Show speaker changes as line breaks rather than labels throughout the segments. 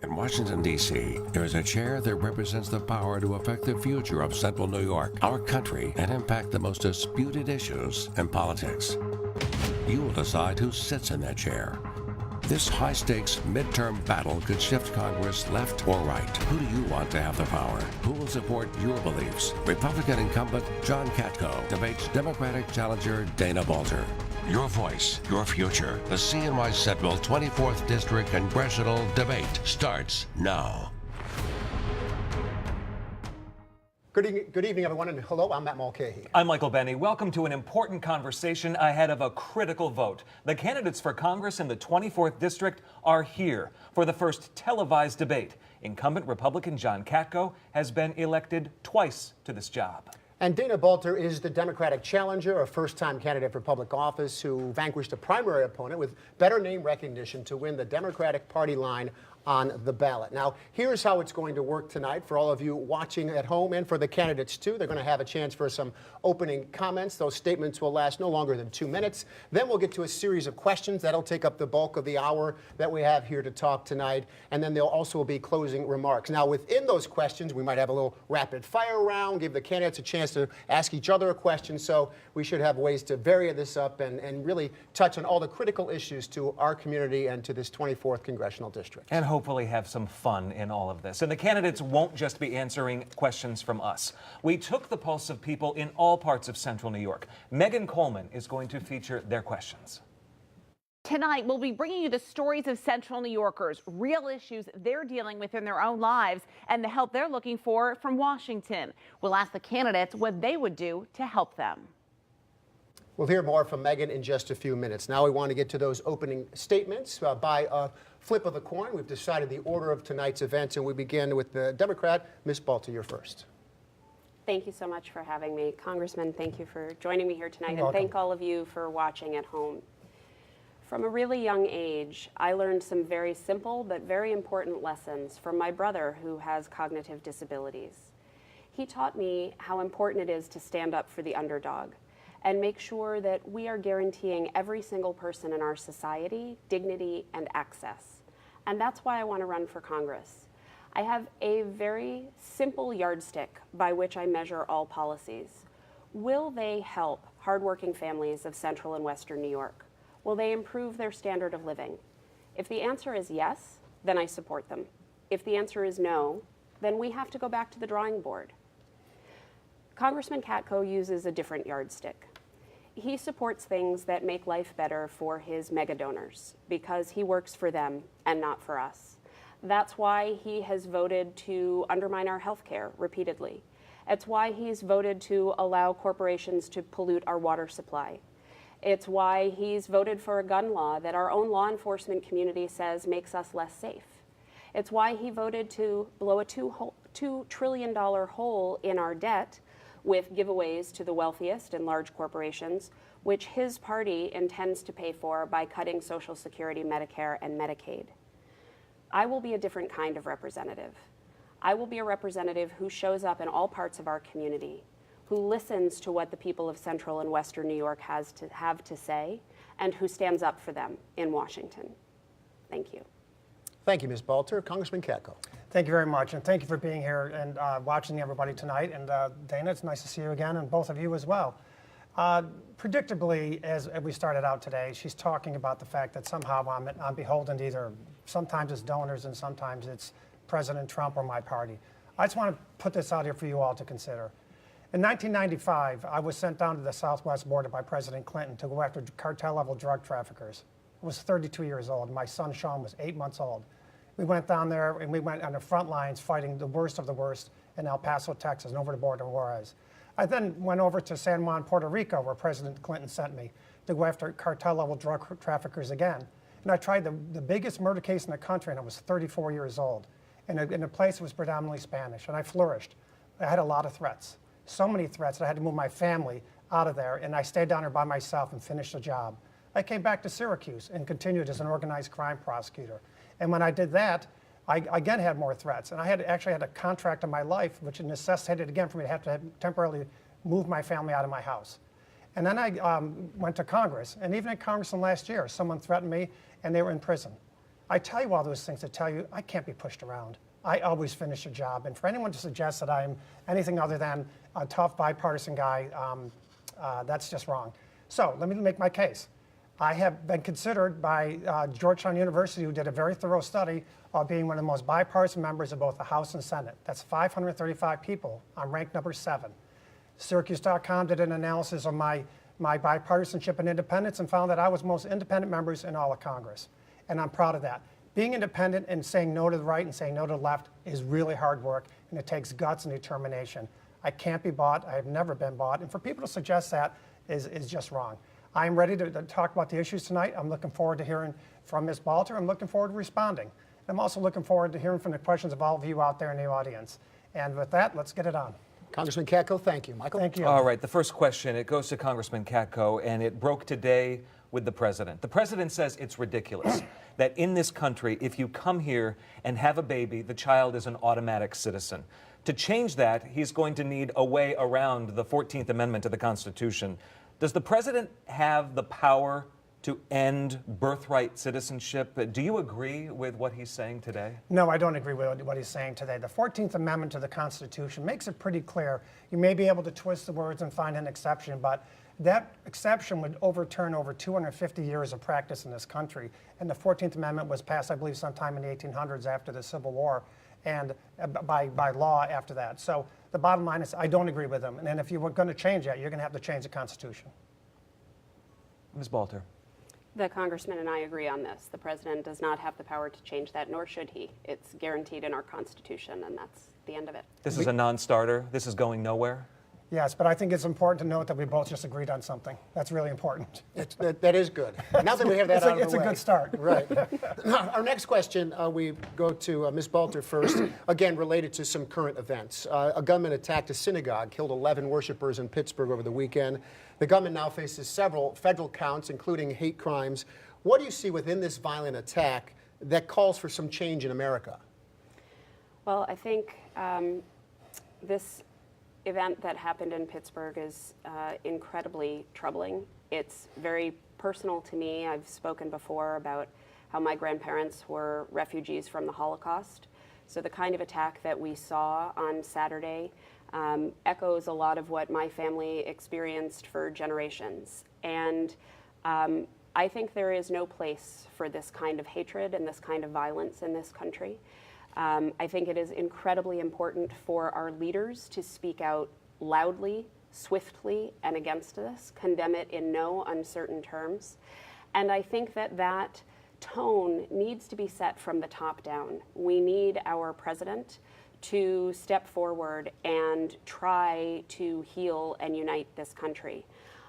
In Washington, D.C., there is a chair that represents the power to affect the future of Central New York, our country, and impact the most disputed issues in politics. You will decide who sits in that chair. This high-stakes midterm battle could shift Congress left or right. Who do you want to have the power? Who will support your beliefs? Republican incumbent John Katko debates Democratic challenger Dana Balter. Your voice, your future. The CNY Central 24th District Congressional Debate starts now.
Good evening, everyone, and hello, I'm Matt Mulcahy.
I'm Michael Benny. Welcome to an important conversation ahead of a critical vote. The candidates for Congress in the 24th District are here for the first televised debate. Incumbent Republican John Katko has been elected twice to this job.
And Dana Balter is the Democratic challenger, a first-time candidate for public office who vanquished a primary opponent with better name recognition to win the Democratic Party line on the ballot. Now, here's how it's going to work tonight for all of you watching at home and for the candidates, too. They're going to have a chance for some opening comments. Those statements will last no longer than 2 minutes. Then we'll get to a series of questions. That'll take up the bulk of the hour that we have here to talk tonight. And then there'll also be closing remarks. Now, within those questions, we might have a little rapid fire round, give the candidates a chance to ask each other a question. So we should have ways to vary this up and really touch on all the critical issues to our community and to this 24th Congressional District.
And hopefully have some fun in all of this. And the candidates won't just be answering questions from us. We took the pulse of people in all parts of Central New York. Megan Coleman is going to feature their questions.
Tonight, we'll be bringing you the stories of Central New Yorkers, real issues they're dealing with in their own lives, and the help they're looking for from Washington. We'll ask the candidates what they would do to help them.
We'll hear more from Megan in just a few minutes. Now we want to get to those opening statements. By a flip of the coin, we've decided the order of tonight's events, and we begin with the Democrat. Ms. Balter, you're first.
Thank you so much for having me. Congressman, thank you for joining me here tonight,
You're
and thank
welcome.
all of you for watching at home. From a really young age, I learned some very simple but very important lessons from my brother who has cognitive disabilities. He taught me how important it is to stand up for the underdog and make sure that we are guaranteeing every single person in our society dignity and access. And that's why I want to run for Congress. I have a very simple yardstick by which I measure all policies. Will they help hardworking families of Central and Western New York? Will they improve their standard of living? If the answer is yes, then I support them. If the answer is no, then we have to go back to the drawing board. Congressman Katko uses a different yardstick. He supports things that make life better for his mega donors because he works for them and not for us. That's why he has voted to undermine our health care repeatedly. It's why he's voted to allow corporations to pollute our water supply. It's why he's voted for a gun law that our own law enforcement community says makes us less safe. It's why he voted to blow a $2 trillion hole in our debt with giveaways to the wealthiest and large corporations, which his party intends to pay for by cutting Social Security, Medicare, and Medicaid. I will be a different kind of representative. I will be a representative who shows up in all parts of our community, who listens to what the people of Central and Western New York have to say, and who stands up for them in Washington. Thank you.
Thank you, Ms. Balter. Congressman Katko.
Thank you very much, and thank you for being here and watching everybody tonight. And Dana, it's nice to see you again, and both of you as well. Predictably, as we started out today, she's talking about the fact that somehow I'm beholden to either, sometimes it's donors and sometimes it's President Trump or my party. I just want to put this out here for you all to consider. In 1995, I was sent down to the southwest border by President Clinton to go after cartel-level drug traffickers. I was 32 years old. My son, Sean, was 8 months old. We went down there, and we went on the front lines fighting the worst of the worst in El Paso, Texas, and over the border in Juarez. I then went over to San Juan, Puerto Rico, where President Clinton sent me to go after cartel-level drug traffickers again. And I tried the biggest murder case in the country, and I was 34 years old. In a place that was predominantly Spanish, and I flourished. I had a lot of threats. So many threats that I had to move my family out of there, and I stayed down there by myself and finished the job. I came back to Syracuse and continued as an organized crime prosecutor. And when I did that, I again had more threats. And I actually had a contract in my life, which necessitated again for me to have to temporarily move my family out of my house. And then I went to Congress. And even in Congress last year, someone threatened me and they were in prison. I tell you all those things to tell you I can't be pushed around. I always finish a job. And for anyone to suggest that I'm anything other than a tough bipartisan guy, that's just wrong. So let me make my case. I have been considered by Georgetown University, who did a very thorough study of being one of the most bipartisan members of both the House and Senate. That's 535 people. I'm ranked number 7. Syracuse.com did an analysis of my bipartisanship and independence and found that I was the most independent members in all of Congress. And I'm proud of that. Being independent and saying no to the right and saying no to the left is really hard work, and it takes guts and determination. I can't be bought. I have never been bought. And for people to suggest that is just wrong. I'm ready to talk about the issues tonight. I'm looking forward to hearing from Ms. Balter. I'm looking forward to responding. I'm also looking forward to hearing from the questions of all of you out there in the audience. And with that, let's get it on.
Congressman Katko, thank you. Michael?
Thank you.
All right, the first question, it goes to Congressman Katko, and it broke today with the president. The president says it's ridiculous that in this country, if you come here and have a baby, the child is an automatic citizen. To change that, he's going to need a way around the 14th Amendment to the Constitution. Does the president have the power to end birthright citizenship? Do you agree with what he's saying today?
No, I don't agree with what he's saying today. The 14th Amendment to the Constitution makes it pretty clear. You may be able to twist the words and find an exception, but that exception would overturn over 250 years of practice in this country. And the 14th Amendment was passed, I believe, sometime in the 1800s after the Civil War, and by law after that. So the bottom line is I don't agree with him. And then if you were going to change that, you're going to have to change the Constitution.
Ms. Balter.
The congressman and I agree on this. The president does not have the power to change that, nor should he. It's guaranteed in our Constitution, and that's the end of it.
This is a non-starter. This is going nowhere.
Yes, but I think it's important to note that we both just agreed on something. That's really important.
That is good. Now that we have that out of the way.
It's a good start.
Right. Our next question, we go to Ms. Balter first, again related to some current events. A gunman attacked a synagogue, killed 11 worshipers in Pittsburgh over the weekend. The gunman now faces several federal counts, including hate crimes. What do you see within this violent attack that calls for some change in America?
Well, I think this event that happened in Pittsburgh is incredibly troubling. It's very personal to me. I've spoken before about how my grandparents were refugees from the Holocaust. So the kind of attack that we saw on Saturday echoes a lot of what my family experienced for generations. And I think there is no place for this kind of hatred and this kind of violence in this country. I think it is incredibly important for our leaders to speak out loudly, swiftly, and against this, condemn it in no uncertain terms. And I think that that tone needs to be set from the top down. We need our president to step forward and try to heal and unite this country.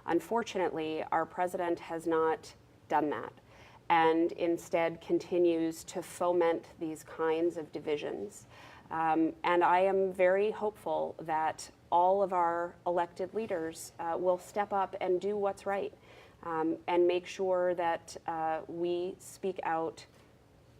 Unfortunately, our president has not done that, and instead continues to foment these kinds of divisions. And I am very hopeful that all of our elected leaders will step up and do what's right, and make sure that we speak out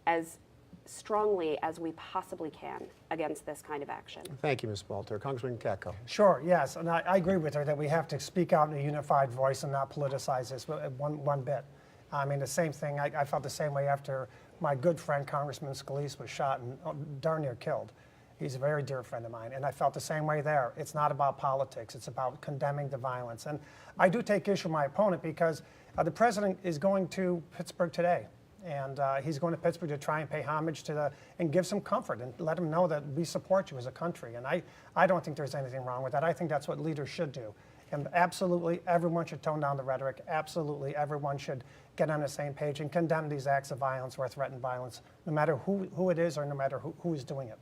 as strongly as we possibly can against this kind of action.
Thank you, Ms. Balter. Congressman Katko.
Sure, yes, and I agree with her that we have to speak out in a unified voice and not politicize this one bit. I mean, the same thing, I felt the same way after my good friend, Congressman Scalise, was shot and darn near killed. He's a very dear friend of mine, and I felt the same way there. It's not about politics, it's about condemning the violence. And I do take issue with my opponent because the president is going to Pittsburgh today. And he's going to Pittsburgh to try and pay homage to and give some comfort and let him know that we support you as a country. And I don't think there's anything wrong with that. I think that's what leaders should do. And absolutely, everyone should tone down the rhetoric. Absolutely, everyone should get on the same page and condemn these acts of violence or threatened violence, no matter who it is or no matter who is doing it.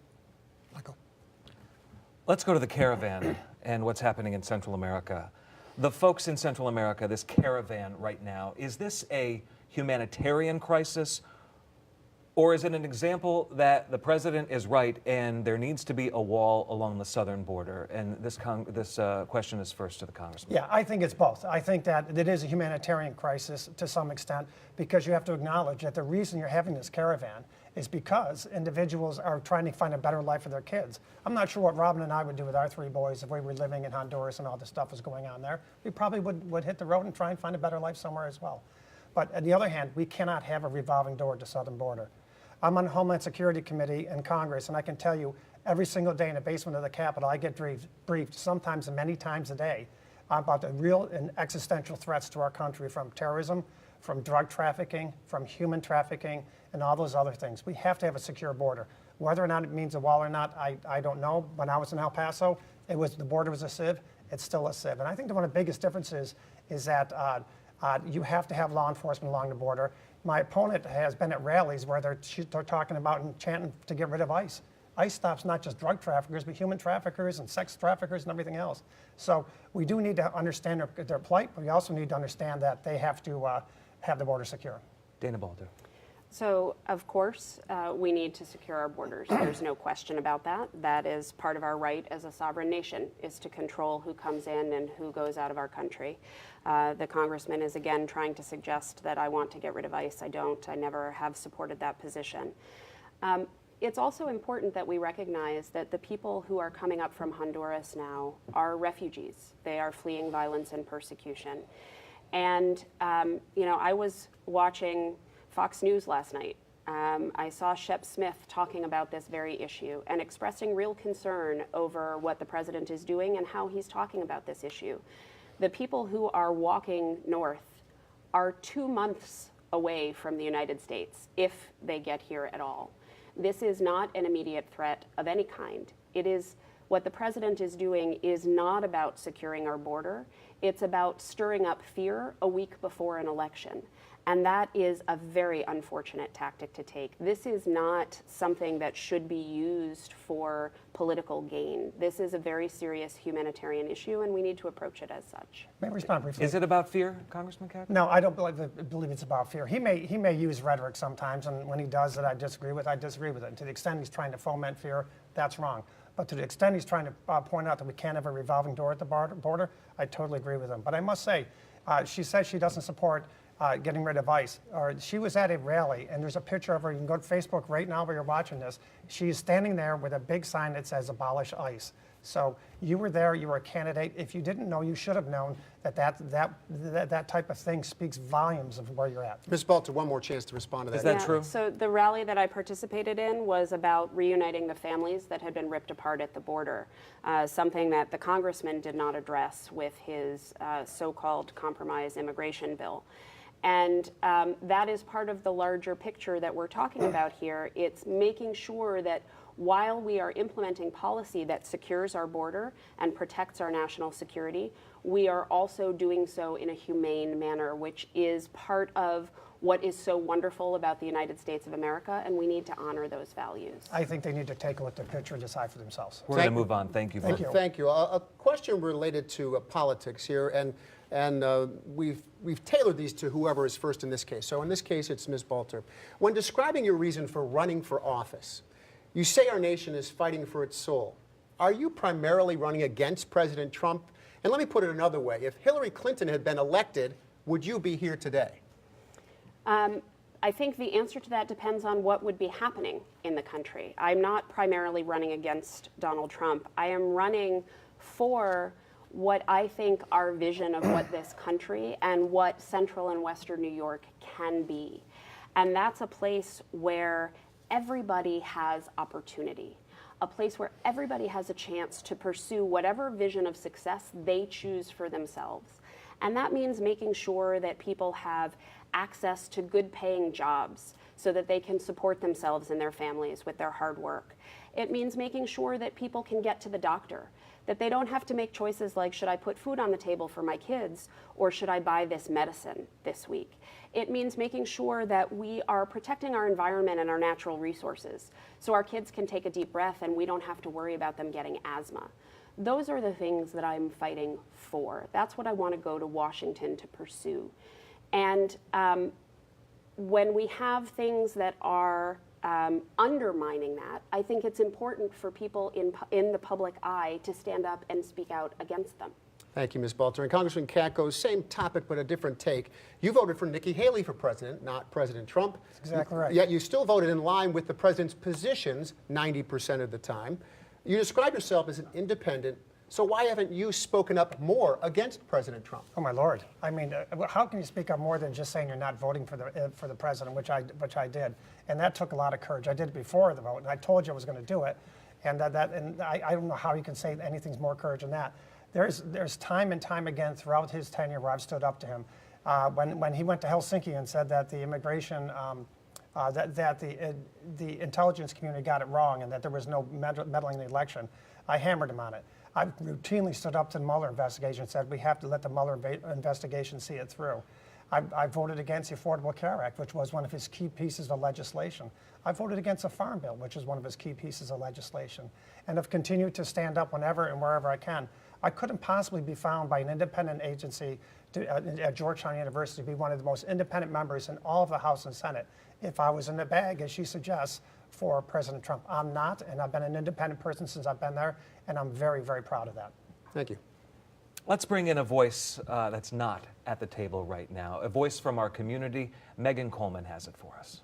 Michael.
Let's go to the caravan and what's happening in Central America. The folks in Central America, this caravan right now, is this a humanitarian crisis, or is it an example that the president is right and there needs to be a wall along the southern border? And this question is first to the congressman.
Yeah, I think it's both. I think that it is a humanitarian crisis to some extent because you have to acknowledge that the reason you're having this caravan is because individuals are trying to find a better life for their kids. I'm not sure what Robin and I would do with our 3 boys if we were living in Honduras and all this stuff was going on there. We probably would hit the road and try and find a better life somewhere as well. But on the other hand, we cannot have a revolving door at the southern border. I'm on the Homeland Security Committee in Congress, and I can tell you every single day in the basement of the Capitol, I get briefed sometimes and many times a day about the real and existential threats to our country from terrorism, from drug trafficking, from human trafficking, and all those other things. We have to have a secure border. Whether or not it means a wall or not, I don't know. When I was in El Paso, the border was a sieve. It's still a sieve. And I think that one of the biggest differences is that you have to have law enforcement along the border. My opponent has been at rallies where they're talking about and chanting to get rid of ICE. ICE stops not just drug traffickers, but human traffickers and sex traffickers and everything else. So we do need to understand their plight, but we also need to understand that they have to have the border secure.
Dana Balter.
So, of course, we need to secure our borders. There's no question about that. That is part of our right as a sovereign nation, is to control who comes in and who goes out of our country. The congressman is again trying to suggest that I want to get rid of ICE. I don't. I never have supported that position. It's also important that we recognize that the people who are coming up from Honduras now are refugees. They are fleeing violence and persecution. And, I was watching Fox News last night. I saw Shep Smith talking about this very issue and expressing real concern over what the president is doing and how he's talking about this issue. The people who are walking north are 2 months away from the United States if they get here at all. This is not an immediate threat of any kind. What the president is doing is not about securing our border. It's about stirring up fear a week before an election. And that is a very unfortunate tactic to take. This is not something that should be used for political gain. This is a very serious humanitarian issue, and we need to approach it as such.
May I respond briefly?
Is it about fear, Congressman Cack?
No, I don't believe it's about fear. He may use rhetoric sometimes, and when he does that I disagree with it. And to the extent he's trying to foment fear, that's wrong. But to the extent he's trying to point out that we can't have a revolving door at the border, I totally agree with him. But I must say, she says she doesn't support getting rid of ICE. She was at a rally, and there's a picture of her. You can go to Facebook right now where you're watching this. She's standing there with a big sign that says "Abolish ICE." So you were there. You were a candidate. If you didn't know, you should have known that type of thing speaks volumes of where you're at.
Ms. Balter, one more chance to respond to that.
Is that true?
So the rally that I participated in was about reuniting the families that had been ripped apart at the border, something that the congressman did not address with his so-called compromise immigration bill. And that is part of the larger picture that we're talking about here. It's making sure that while we are implementing policy that secures our border and protects our national security, we are also doing so in a humane manner, which is part of what is so wonderful about the United States of America, and we need to honor those values.
I think they need to take a look at the picture and decide for themselves.
We're going to move on. Thank you.
Thank you.
Thank you. A question related to politics here, and we've tailored these to whoever is first in this case. So in this case, it's Ms. Balter. When describing your reason for running for office, you say our nation is fighting for its soul. Are you primarily running against President Trump? And let me put it another way. If Hillary Clinton had been elected, would you be here today?
I think the answer to that depends on what would be happening in the country. I'm not primarily running against Donald Trump. I am running for what I think our vision of what this country and what Central and Western New York can be. And that's a place where everybody has opportunity, a place where everybody has a chance to pursue whatever vision of success they choose for themselves. And that means making sure that people have access to good paying jobs so that they can support themselves and their families with their hard work. It means making sure that people can get to the doctor, that they don't have to make choices like, should I put food on the table for my kids or should I buy this medicine this week? It means making sure that we are protecting our environment and our natural resources so our kids can take a deep breath and we don't have to worry about them getting asthma. Those are the things that I'm fighting for. That's what I want to go to Washington to pursue. And when we have things that are undermining that, I think it's important for people in the public eye to stand up and speak out against them.
Thank you, Ms. Balter. And Congressman Katko, same topic but a different take. You voted for Nikki Haley for president, not President Trump.
That's exactly right.
Yet you still voted in line with the president's positions 90% of the time. You describe yourself as an independent, So why haven't you spoken up more against President Trump?
Oh my Lord! I mean, how can you speak up more than just saying you're not voting for the president, which I did, and that took a lot of courage. I did it before the vote, and I told you I was going to do it, and I don't know how you can say anything's more courage than that. There's time and time again throughout his tenure where I've stood up to him. When he went to Helsinki and said that the immigration that the intelligence community got it wrong and that there was no meddling in the election, I hammered him on it. I routinely stood up to the Mueller investigation and said we have to let the Mueller investigation see it through. I voted against the Affordable Care Act, which was one of his key pieces of legislation. I voted against the Farm Bill, which is one of his key pieces of legislation. And have continued to stand up whenever and wherever I can. I couldn't possibly be found by an independent agency at Georgetown University to be one of the most independent members in all of the House and Senate if I was in the bag, as she suggests, for President Trump. I'm not, and I've been an independent person since I've been there, and I'm very, very proud of that.
Thank you.
Let's bring in a voice that's not at the table right now, a voice from our community. Megan Coleman has it for us.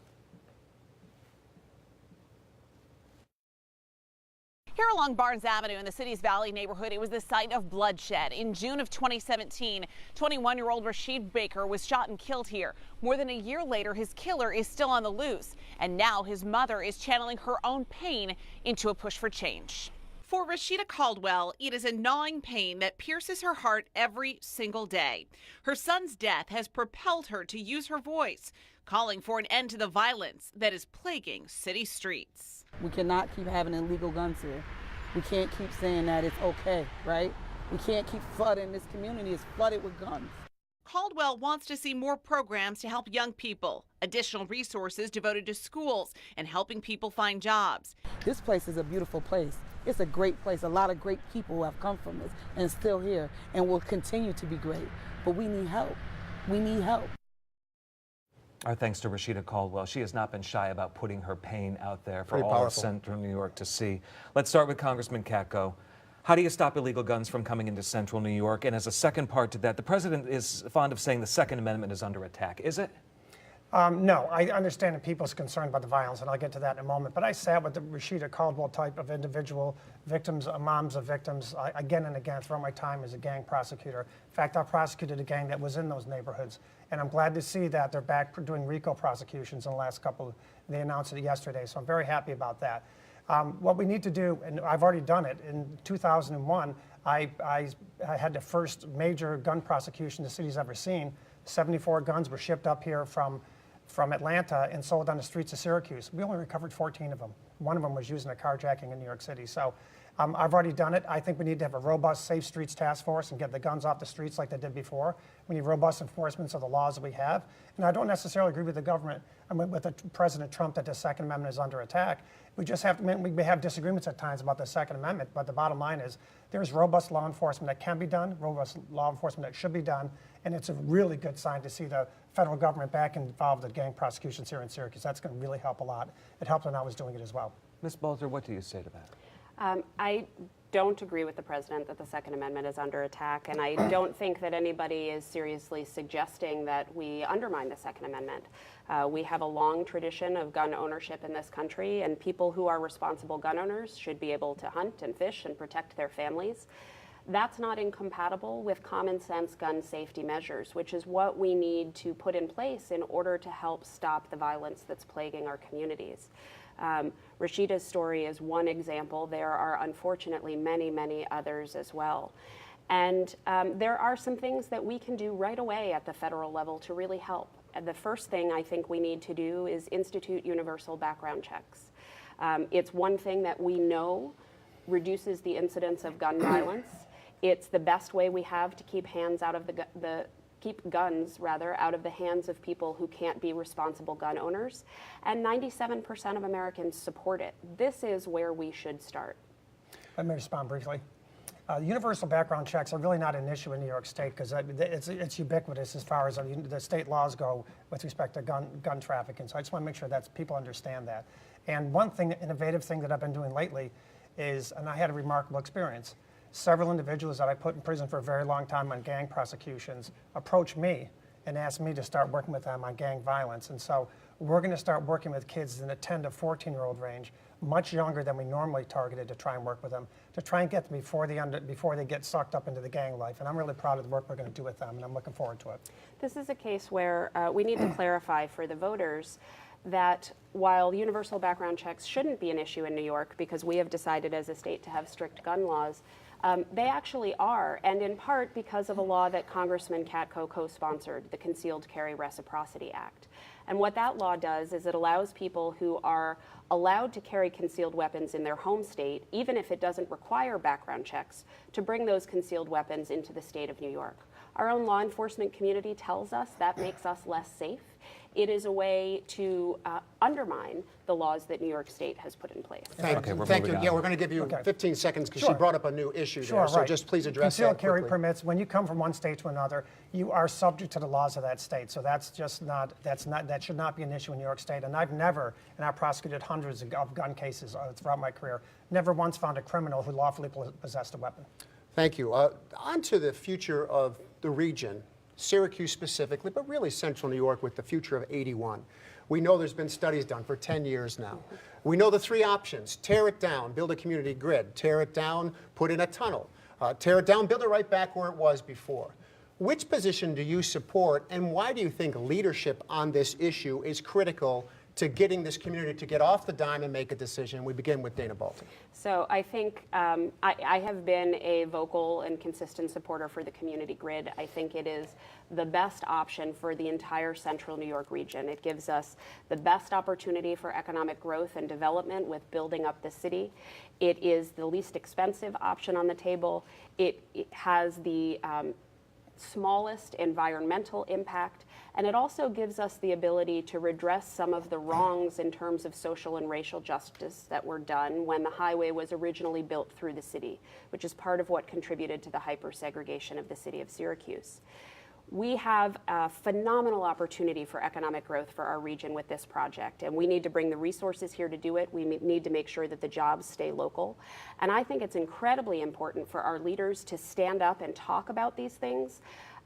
Here along Barnes Avenue in the city's Valley neighborhood, it was the site of bloodshed. In June of 2017, 21-year-old Rashid Baker was shot and killed here. More than a year later, his killer is still on the loose. And now his mother is channeling her own pain into a push for change. For Rashida Caldwell, it is a gnawing pain that pierces her heart every single day. Her son's death has propelled her to use her voice, calling for an end to the violence that is plaguing city streets.
We cannot keep having illegal guns here. We can't keep saying that it's okay, right? We can't keep flooding this community. It's flooded with guns.
Caldwell wants to see more programs to help young people, additional resources devoted to schools and helping people find jobs.
This place is a beautiful place. It's a great place. A lot of great people who have come from this and still here and will continue to be great. But we need help. We need help.
Our thanks to Rashida Caldwell. She has not been shy about putting her pain out there for
Pretty
all
powerful.
of Central New York to see. Let's start with Congressman Katko. How do you stop illegal guns from coming into Central New York? And as a second part to that, the president is fond of saying the Second Amendment is under attack. Is it?
No, I understand that people's concerned about the violence, and I'll get to that in a moment. But I sat with the Rashida Caldwell type of individual, victims, moms of victims, again and again throughout my time as a gang prosecutor. In fact, I prosecuted a gang that was in those neighborhoods. And I'm glad to see that they're back doing RICO prosecutions in the last couple, they announced it yesterday, so I'm very happy about that. What we need to do, and I've already done it, in 2001, I had the first major gun prosecution the city's ever seen. 74 guns were shipped up here from Atlanta and sold on the streets of Syracuse. We only recovered 14 of them. One of them was used in a carjacking in New York City. So I've already done it. I think we need to have a robust Safe Streets Task Force and get the guns off the streets like they did before. We need robust enforcement of the laws that we have. And I don't necessarily agree with the government, with President Trump that the Second Amendment is under attack. We just have to, we may have disagreements at times about the Second Amendment, but the bottom line is there's robust law enforcement that can be done, robust law enforcement that should be done, and it's a really good sign to see the federal government back involved in gang prosecutions here in Syracuse. That's going to really help a lot. It helped when I was doing it as well.
Ms. Balter, what do you say to that?
I don't agree with the president that the Second Amendment is under attack, and I don't think that anybody is seriously suggesting that we undermine the Second Amendment. We have a long tradition of gun ownership in this country, and people who are responsible gun owners should be able to hunt and fish and protect their families. That's not incompatible with common sense gun safety measures, which is what we need to put in place in order to help stop the violence that's plaguing our communities. Rashida's story is one example. There are unfortunately many, many others as well. And there are some things that we can do right away at the federal level to really help. And the first thing I think we need to do is institute universal background checks. It's one thing that we know reduces the incidence of gun violence. It's the best way we have to keep hands out of keep guns out of the hands of people who can't be responsible gun owners. And 97% of Americans support it. This is where we should start.
Let me respond briefly. Universal background checks are really not an issue in New York State because it's ubiquitous as far as the state laws go with respect to gun trafficking. So I just want to make sure that people understand that. And one thing, innovative thing that I've been doing lately is, and I had a remarkable experience, several individuals that I put in prison for a very long time on gang prosecutions approached me and asked me to start working with them on gang violence. And so we're going to start working with kids in the 10 to 14-year-old range, much younger than we normally targeted, to try and work with them, to try and get them before they get sucked up into the gang life. And I'm really proud of the work we're going to do with them, and I'm looking forward to it.
This is a case where we need to clarify for the voters that while universal background checks shouldn't be an issue in New York because we have decided as a state to have strict gun laws, they actually are, and in part because of a law that Congressman Katko co-sponsored, the Concealed Carry Reciprocity Act. And what that law does is it allows people who are allowed to carry concealed weapons in their home state, even if it doesn't require background checks, to bring those concealed weapons into the state of New York. Our own law enforcement community tells us that makes us less safe. It is a way to undermine the laws that New York State has put in place.
Thank you. Yeah, we're going to give you 15 seconds because she brought up a new issue there. So just please address that
Concealed carry
quickly.
permits, when you come from one state to another, you are subject to the laws of that state. So that should not be an issue in New York State. And I've prosecuted hundreds of gun cases throughout my career, never once found a criminal who lawfully possessed a weapon.
Thank you. On to the future of the region, Syracuse specifically, but really central New York with the future of 81. We know there's been studies done for 10 years now. We know the three options: tear it down, build a community grid; tear it down, put in a tunnel; tear it down, build it right back where it was before. Which position do you support, and why do you think leadership on this issue is critical to getting this community to get off the dime and make a decision? We begin with Dana Balti.
So I think I have been a vocal and consistent supporter for the community grid. I think it is the best option for the entire central New York region. It gives us the best opportunity for economic growth and development with building up the city. It is the least expensive option on the table. It has the smallest environmental impact, and it also gives us the ability to redress some of the wrongs in terms of social and racial justice that were done when the highway was originally built through the city, which is part of what contributed to the hyper-segregation of the city of Syracuse. We have a phenomenal opportunity for economic growth for our region with this project, and we need to bring the resources here to do it. We need to make sure that the jobs stay local. And I think it's incredibly important for our leaders to stand up and talk about these things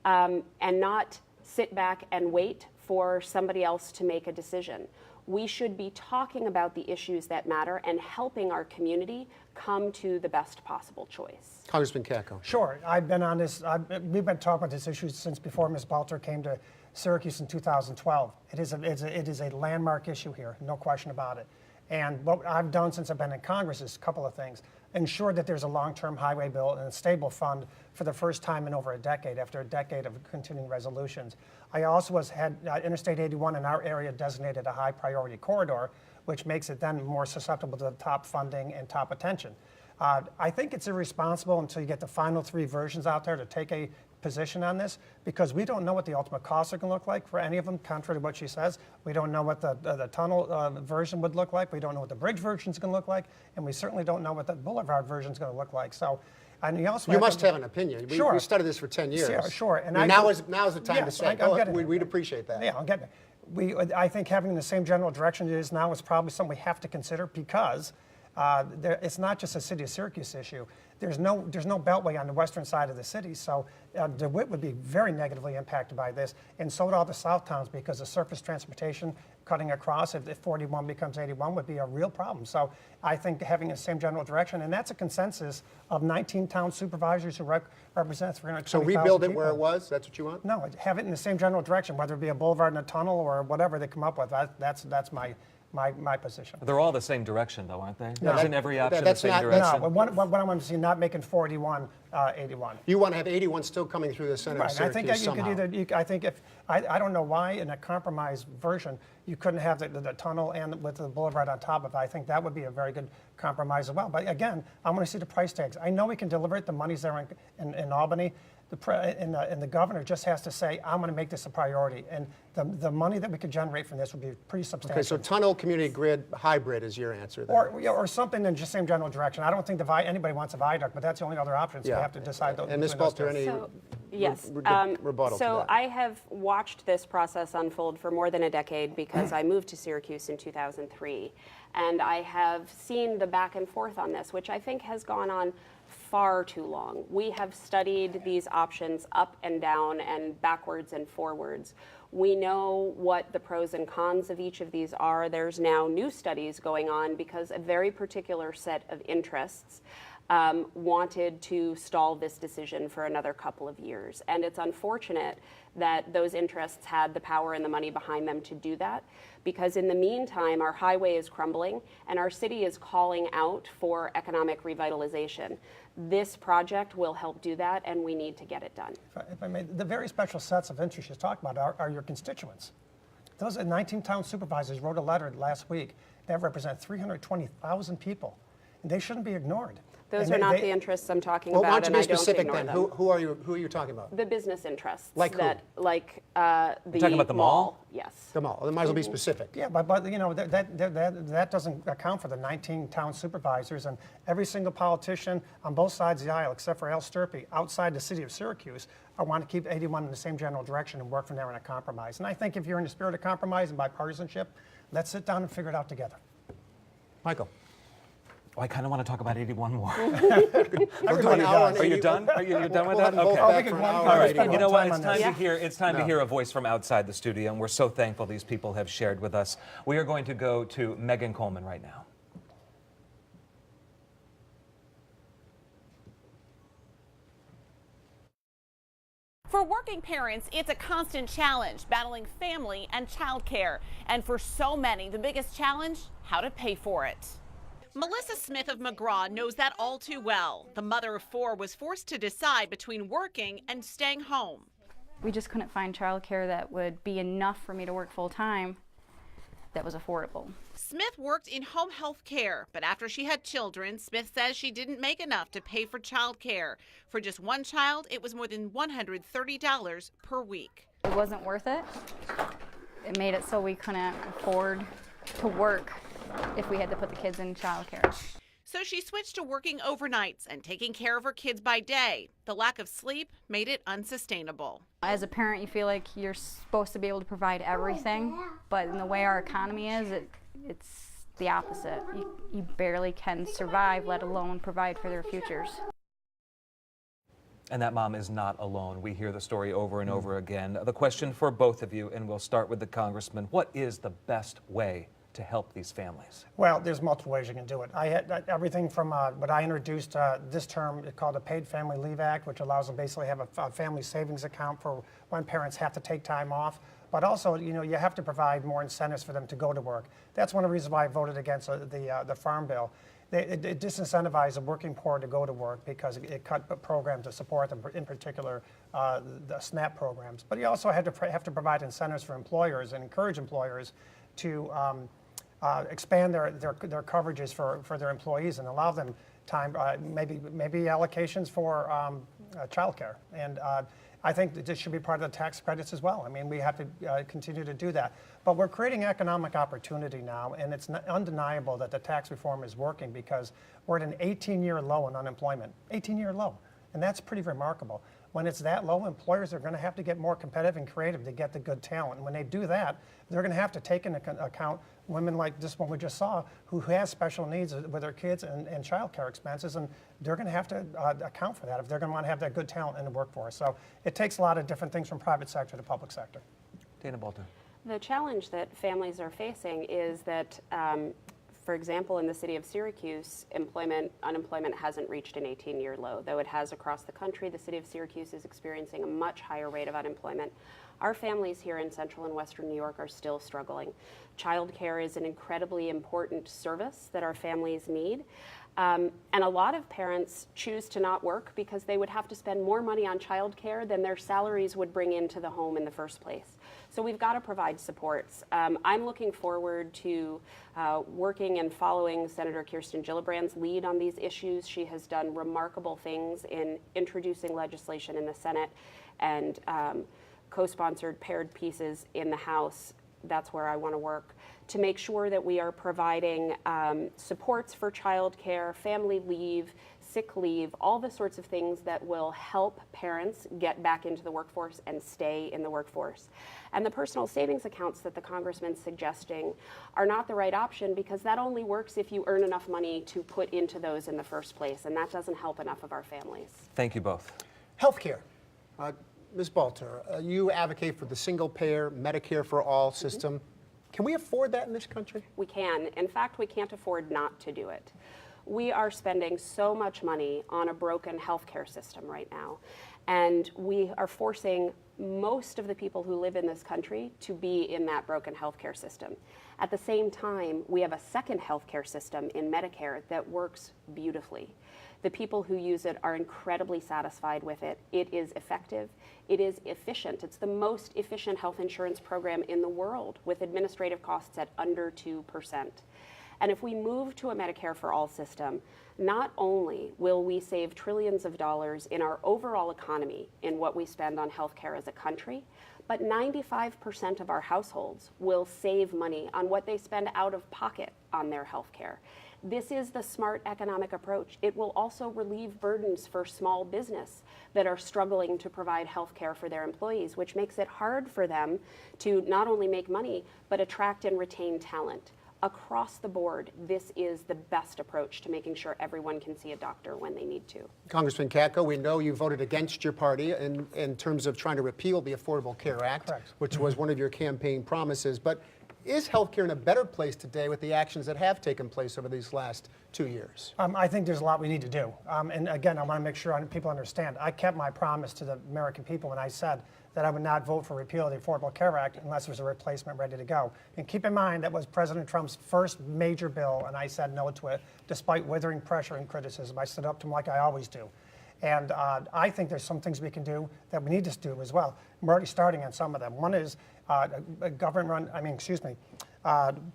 and not sit back and wait for somebody else to make a decision. We should be talking about the issues that matter and helping our community come to the best possible choice.
Congressman Katko.
Sure, I've been on this, we've been talking about this issue since before Ms. Balter came to Syracuse in 2012. It is a landmark issue here, no question about it. And what I've done since I've been in Congress is a couple of things. Ensure that there's a long-term highway bill and a stable fund for the first time in over a decade, after a decade of continuing resolutions. I also had Interstate 81 in our area designated a high priority corridor, which makes it then more susceptible to the top funding and top attention. I think it's irresponsible until you get the final three versions out there to take a position on this, because we don't know what the ultimate costs are going to look like for any of them, contrary to what she says. We don't know what the tunnel version would look like. We don't know what the bridge version is going to look like, and we certainly don't know what the boulevard version is going to look like. So, and you also
must have an opinion.
Sure.
We studied this for 10 years.
Yeah, sure. And
now is the time to say.
We'd
appreciate that.
Yeah, I'm getting it. I think having the same general direction it is now is probably something we have to consider, because it's not just a city of Syracuse issue. There's no beltway on the western side of the city, so DeWitt would be very negatively impacted by this, and so would all the south towns, because the surface transportation cutting across, if 41 becomes 81, would be a real problem. So I think having the same general direction, and that's a consensus of 19 town supervisors who represent 320,000
So rebuild it
people.
where it was? That's what you want?
No, have it in the same general direction, whether it be a boulevard and a tunnel or whatever they come up with. That's my position.
They're all the same direction, though, aren't they?
No,
Isn't every option the
that's
same
not-
direction?
No, what I want to see, not making 41 81.
You want to have 81 still coming through the center of
Right, I think
Syracuse
that you
somehow.
could either, I think if, I don't know why in a compromise version, you couldn't have the tunnel and with the boulevard on top of it. I think that would be a very good compromise as well. But again, I want to see the price tags. I know we can deliver it, the money's there in Albany. And the governor just has to say, I'm going to make this a priority. And the money that we could generate from this would be pretty substantial.
Okay, so tunnel, community grid, hybrid is your answer there.
Or something in just same general direction. I don't think anybody wants a viaduct, but that's the only other option, so we have to decide those.
And Ms. Balter, any...
Yes.
rebuttal to
So
that.
I have watched this process unfold for more than a decade because I moved to Syracuse in 2003. And I have seen the back and forth on this, which I think has gone on far too long. We have studied these options up and down and backwards and forwards. We know what the pros and cons of each of these are. There's now new studies going on because a very particular set of interests wanted to stall this decision for another couple of years. And it's unfortunate that those interests had the power and the money behind them to do that, because in the meantime, our highway is crumbling and our city is calling out for economic revitalization. This project will help do that, and we need to get it done.
If I may, the very special sets of interests you're talking about are your constituents. Those 19 town supervisors wrote a letter last week that represent 320,000 people, and they shouldn't be ignored.
Those
And
are not
they-
the interests I'm talking
Well, why
about,
don't
and
you
I
be
don't
specific
ignore
then?
them.
Who are you talking about?
The business interests.
Like who?
The
talking about the mall?
Yes.
The mall. They might as well be specific.
Yeah, but you know that doesn't account for the 19 town supervisors and every single politician on both sides of the aisle, except for Al Sturpey, outside the city of Syracuse, I want to keep 81 in the same general direction and work from there in a compromise. And I think if you're in the spirit of compromise and bipartisanship, let's sit down and figure it out together.
Michael.
Oh, I kind of want to talk about 81 more.
Everybody
Are you done? Are you done with that? Okay.
Oh, we can
All right.
spend
You know
more
what?
time
It's
on
time
this.
to hear a voice from outside the studio, and we're so thankful these people have shared with us. We are going to go to Megan Coleman right now.
For working parents, it's a constant challenge battling family and childcare. And for so many, the biggest challenge, how to pay for it. Melissa Smith of McGraw knows that all too well. The mother of four was forced to decide between working and staying home.
We just couldn't find childcare that would be enough for me to work full time that was affordable.
Smith worked in home health care, but after she had children, Smith says she didn't make enough to pay for child care. For just one child, it was more than $130 per week.
It wasn't worth it. It made it so we couldn't afford to work if we had to put the kids in childcare.
So she switched to working overnights and taking care of her kids by day. The lack of sleep made it unsustainable.
As a parent, you feel like you're supposed to be able to provide everything, but in the way our economy is, it's the opposite. You barely can survive, let alone provide for their futures.
And that mom is not alone. We hear the story over and over again. The question for both of you, and we'll start with the congressman, what is the best way to help these families?
Well, there's multiple ways you can do it. I had everything from what I introduced this term called the Paid Family Leave Act, which allows them basically have a family savings account for when parents have to take time off. But also, you know, you have to provide more incentives for them to go to work. That's one of the reasons why I voted against the Farm Bill. It disincentivized the working poor to go to work because it cut programs to support them, in particular the SNAP programs. But you also have to provide incentives for employers and encourage employers to expand their coverages for their employees and allow them time, maybe allocations for childcare. And I think that this should be part of the tax credits as well. I mean, we have to continue to do that. But we're creating economic opportunity now, and it's undeniable that the tax reform is working because we're at an 18-year low in unemployment. 18-year low. And that's pretty remarkable. When it's that low, employers are going to have to get more competitive and creative to get the good talent. And when they do that, they're going to have to take into account women like this one we just saw who has special needs with their kids and child care expenses, and they're going to have to account for that if they're going to want to have that good talent in the workforce. So it takes a lot of different things from private sector to public sector.
Dana Bolton.
The challenge that families are facing is that, for example, in the city of Syracuse, unemployment hasn't reached an 18-year low. Though it has across the country, the city of Syracuse is experiencing a much higher rate of unemployment. Our families here in Central and Western New York are still struggling. Childcare is an incredibly important service that our families need. And a lot of parents choose to not work because they would have to spend more money on childcare than their salaries would bring into the home in the first place. So we've got to provide supports. I'm looking forward to working and following Senator Kirsten Gillibrand's lead on these issues. She has done remarkable things in introducing legislation in the Senate and co-sponsored paired pieces in the House. That's where I want to work to make sure that we are providing supports for childcare, family leave, sick leave, all the sorts of things that will help parents get back into the workforce and stay in the workforce. And the personal savings accounts that the congressman's suggesting are not the right option, because that only works if you earn enough money to put into those in the first place, and that doesn't help enough of our families.
Thank you both.
Healthcare. Ms. Balter, you advocate for the single-payer Medicare for all system. Can we afford that in this country?
We can. In fact, we can't afford not to do it. We are spending so much money on a broken healthcare system right now, and we are forcing most of the people who live in this country to be in that broken healthcare system. At the same time, we have a second healthcare system in Medicare that works beautifully. The people who use it are incredibly satisfied with it. It is effective. It is efficient. It's the most efficient health insurance program in the world, with administrative costs at under 2%. And if we move to a Medicare for all system, not only will we save trillions of dollars in our overall economy in what we spend on healthcare as a country, but 95% of our households will save money on what they spend out of pocket on their healthcare. This is the smart economic approach. It will also relieve burdens for small business that are struggling to provide health care for their employees, which makes it hard for them to not only make money, but attract and retain talent. Across the board, this is the best approach to making sure everyone can see a doctor when they need to.
Congressman Katko, we know you voted against your party in terms of trying to repeal the Affordable Care Act,
Correct.
which was one of your campaign promises. But is healthcare in a better place today with the actions that have taken place over these last 2 years?
I think there's a lot we need to do. And again, I want to make sure people understand. I kept my promise to the American people when I said that I would not vote for repeal of the Affordable Care Act unless there's a replacement ready to go. And keep in mind, that was President Trump's first major bill, and I said no to it, despite withering pressure and criticism. I stood up to him like I always do. And I think there's some things we can do that we need to do as well. We're already starting on some of them. One is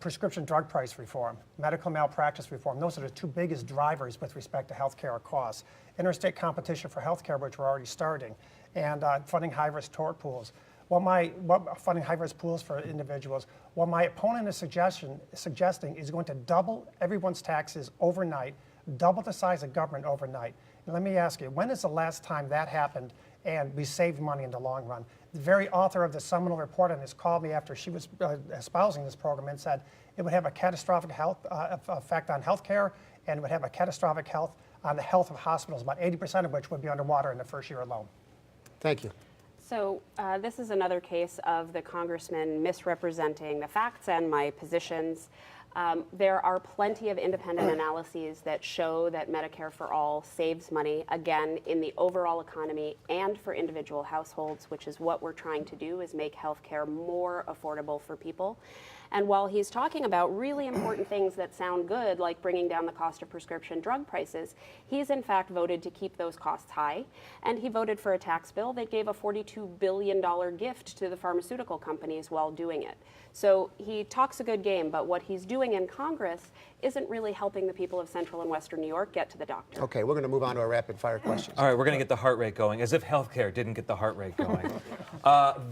prescription drug price reform, medical malpractice reform. Those are the two biggest drivers with respect to healthcare costs. Interstate competition for healthcare, which we're already starting, and funding high-risk tort pools. Funding high-risk pools for individuals. What my opponent is suggesting is going to double everyone's taxes overnight, double the size of government overnight. And let me ask you, when is the last time that happened and we saved money in the long run? The very author of the seminal report on this called me after she was espousing this program and said it would have a catastrophic effect on healthcare, and it would have a catastrophic health on the health of hospitals, about 80% of which would be underwater in the first year alone.
Thank you.
So this is another case of the congressman misrepresenting the facts and my positions. There are plenty of independent analyses that show that Medicare for All saves money, again, in the overall economy and for individual households, which is what we're trying to do, is make healthcare more affordable for people. And while he's talking about really important things that sound good, like bringing down the cost of prescription drug prices, he's in fact voted to keep those costs high. And he voted for a tax bill that gave a $42 billion gift to the pharmaceutical companies while doing it. So he talks a good game, but what he's doing in Congress isn't really helping the people of Central and Western New York get to the doctor.
Okay, we're going to move on to our rapid fire questions.
All right, we're going to get the heart rate going, as if healthcare didn't get the heart rate going.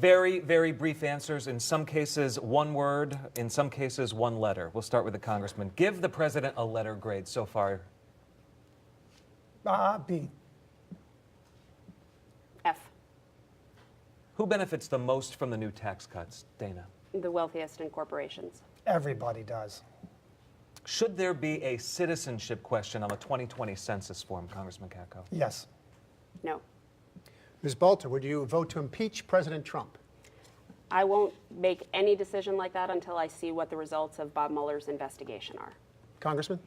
Very, very brief answers. In some cases, one word. In some cases, one letter. We'll start with the congressman. Give the president a letter grade so far.
B.
F.
Who benefits the most from the new tax cuts, Dana?
The wealthiest in corporations.
Everybody does.
Should there be a citizenship question on the 2020 census form, Congressman Katko?
Yes.
No.
Ms. Balter, would you vote to impeach President Trump?
I won't make any decision like that until I see what the results of Bob Mueller's investigation are.
Congressman?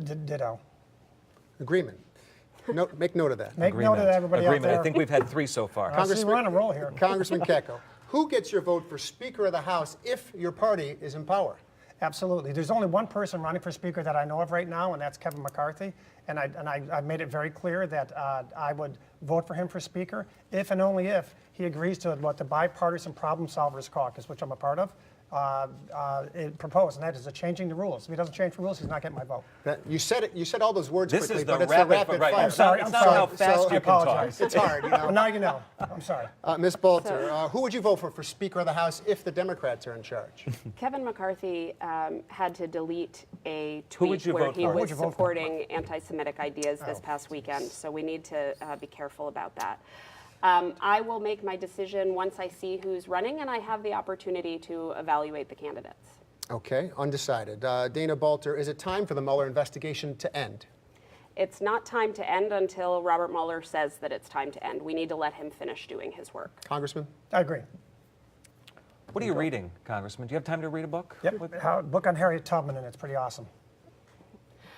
Ditto.
Agreement. Make note of that.
Make note of that, everybody out there.
I think we've had 3 so far.
We're on a roll here.
Congressman Katko, who gets your vote for Speaker of the House if your party is in power?
Absolutely. There's only one person running for Speaker that I know of right now, and that's Kevin McCarthy. And I made it very clear that I would vote for him for Speaker if and only if he agrees to what the Bipartisan Problem Solvers Caucus, which I'm a part of, proposed, and that is changing the rules. If he doesn't change the rules, he's not getting my vote.
You said it. You said all those words
This
quickly,
is the
but it's the rapid
right.
fire.
I'm sorry.
I'm
It's not
sorry.
how fast
So-
you
I
can talk.
apologize.
It's hard, you know.
Well, now you know. I'm sorry.
Ms. Bolter, who would you vote for Speaker of the House if the Democrats are in charge?
Kevin McCarthy had to delete a
Who would
tweet
you
where
vote
he
for?
Who would
was
you vote for?
supporting anti-Semitic ideas this past weekend. So we need to be careful about that. I will make my decision once I see who's running and I have the opportunity to evaluate the candidates.
Okay, undecided. Dana Bolter, is it time for the Mueller investigation to end?
It's not time to end until Robert Mueller says that it's time to end. We need to let him finish doing his work.
Congressman?
I agree.
What are you reading, Congressman? Do you have time to read a book?
Yep. Book on Harriet Tubman, and it's pretty awesome.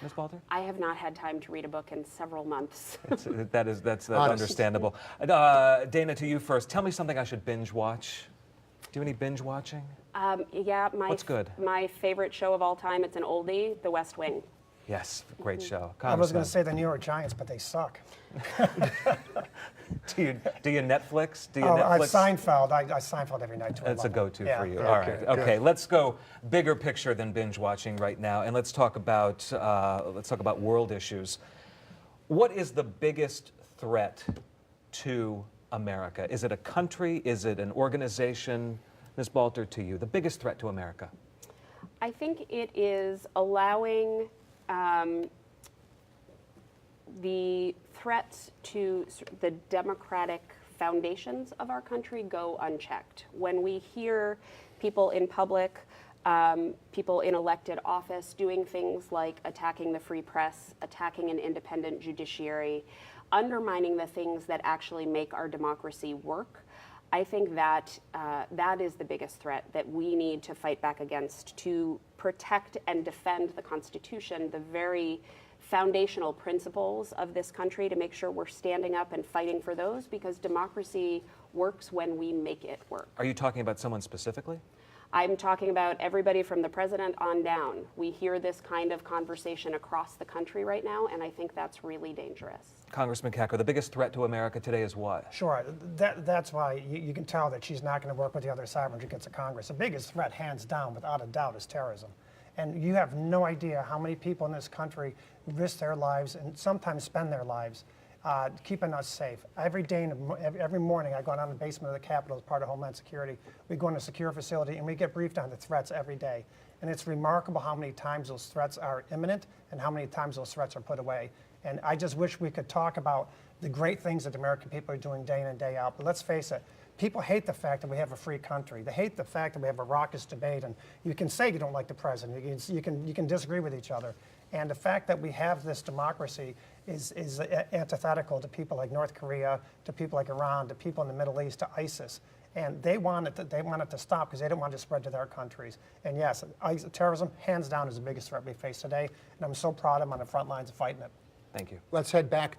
Ms. Balter?
I have not had time to read a book in several months.
That's
Honest.
understandable. Dana, to you first. Tell me something I should binge watch. Do you have any binge watching?
Yeah,
What's good?
My favorite show of all time, it's an oldie, The West Wing.
Yes, great show.
I was
Congressman,
going to say the New York Giants, but they suck.
do you Netflix? Do you
Oh,
Netflix?
Seinfeld. I Seinfeld every night too. I
That's a
love it.
go-to
Yeah.
for you.
Yeah.
All right.
good.
Okay. Let's go bigger picture than binge watching right now, and let's talk about world issues. What is the biggest threat to America? Is it a country? Is it an organization? Ms. Balter, to you, the biggest threat to America.
I think it is allowing the threats to the democratic foundations of our country go unchecked. When we hear people in public, people in elected office doing things like attacking the free press, attacking an independent judiciary, undermining the things that actually make our democracy work, I think that that is the biggest threat that we need to fight back against to protect and defend the Constitution, the very foundational principles of this country, to make sure we're standing up and fighting for those, because democracy works when we make it work.
Are you talking about someone specifically?
I'm talking about everybody from the president on down. We hear this kind of conversation across the country right now, and I think that's really dangerous.
Congressman Kacker, the biggest threat to America today is what?
Sure. That's why you can tell that she's not going to work with the other side when she gets to Congress. The biggest threat, hands down, without a doubt, is terrorism. And you have no idea how many people in this country risk their lives and sometimes spend their lives keeping us safe. Every day, every morning, I go down to the basement of the Capitol as part of Homeland Security. We go in a secure facility and we get briefed on the threats every day. And it's remarkable how many times those threats are imminent and how many times those threats are put away. And I just wish we could talk about the great things that the American people are doing day in and day out. But let's face it, people hate the fact that we have a free country. They hate the fact that we have a raucous debate. And you can say you don't like the president. You can disagree with each other. And the fact that we have this democracy is antithetical to people like North Korea, to people like Iran, to people in the Middle East, to ISIS. And they want it to stop because they don't want it to spread to their countries. And yes, terrorism, hands down, is the biggest threat we face today. And I'm so proud of them on the front lines of fighting it.
Thank you.
Let's head back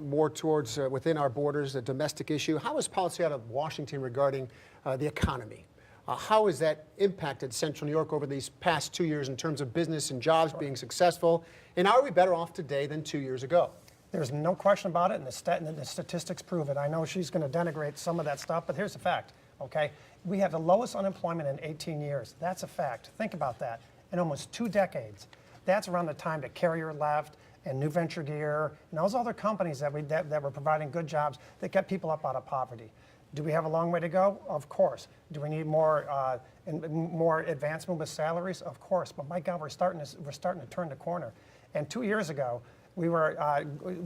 more towards within our borders, the domestic issue. How is policy out of Washington regarding the economy? How has that impacted Central New York over these past 2 years in terms of business and jobs being successful? And are we better off today than 2 years ago?
There's no question about it, and the statistics prove it. I know she's going to denigrate some of that stuff, but here's the fact, okay? We have the lowest unemployment in 18 years. That's a fact. Think about that. In almost 2 decades. That's around the time that Carrier left, and New Venture Gear, and those other companies that were providing good jobs that get people up out of poverty. Do we have a long way to go? Of course. Do we need more advancement with salaries? Of course. But my God, we're starting to turn the corner. And 2 years ago, we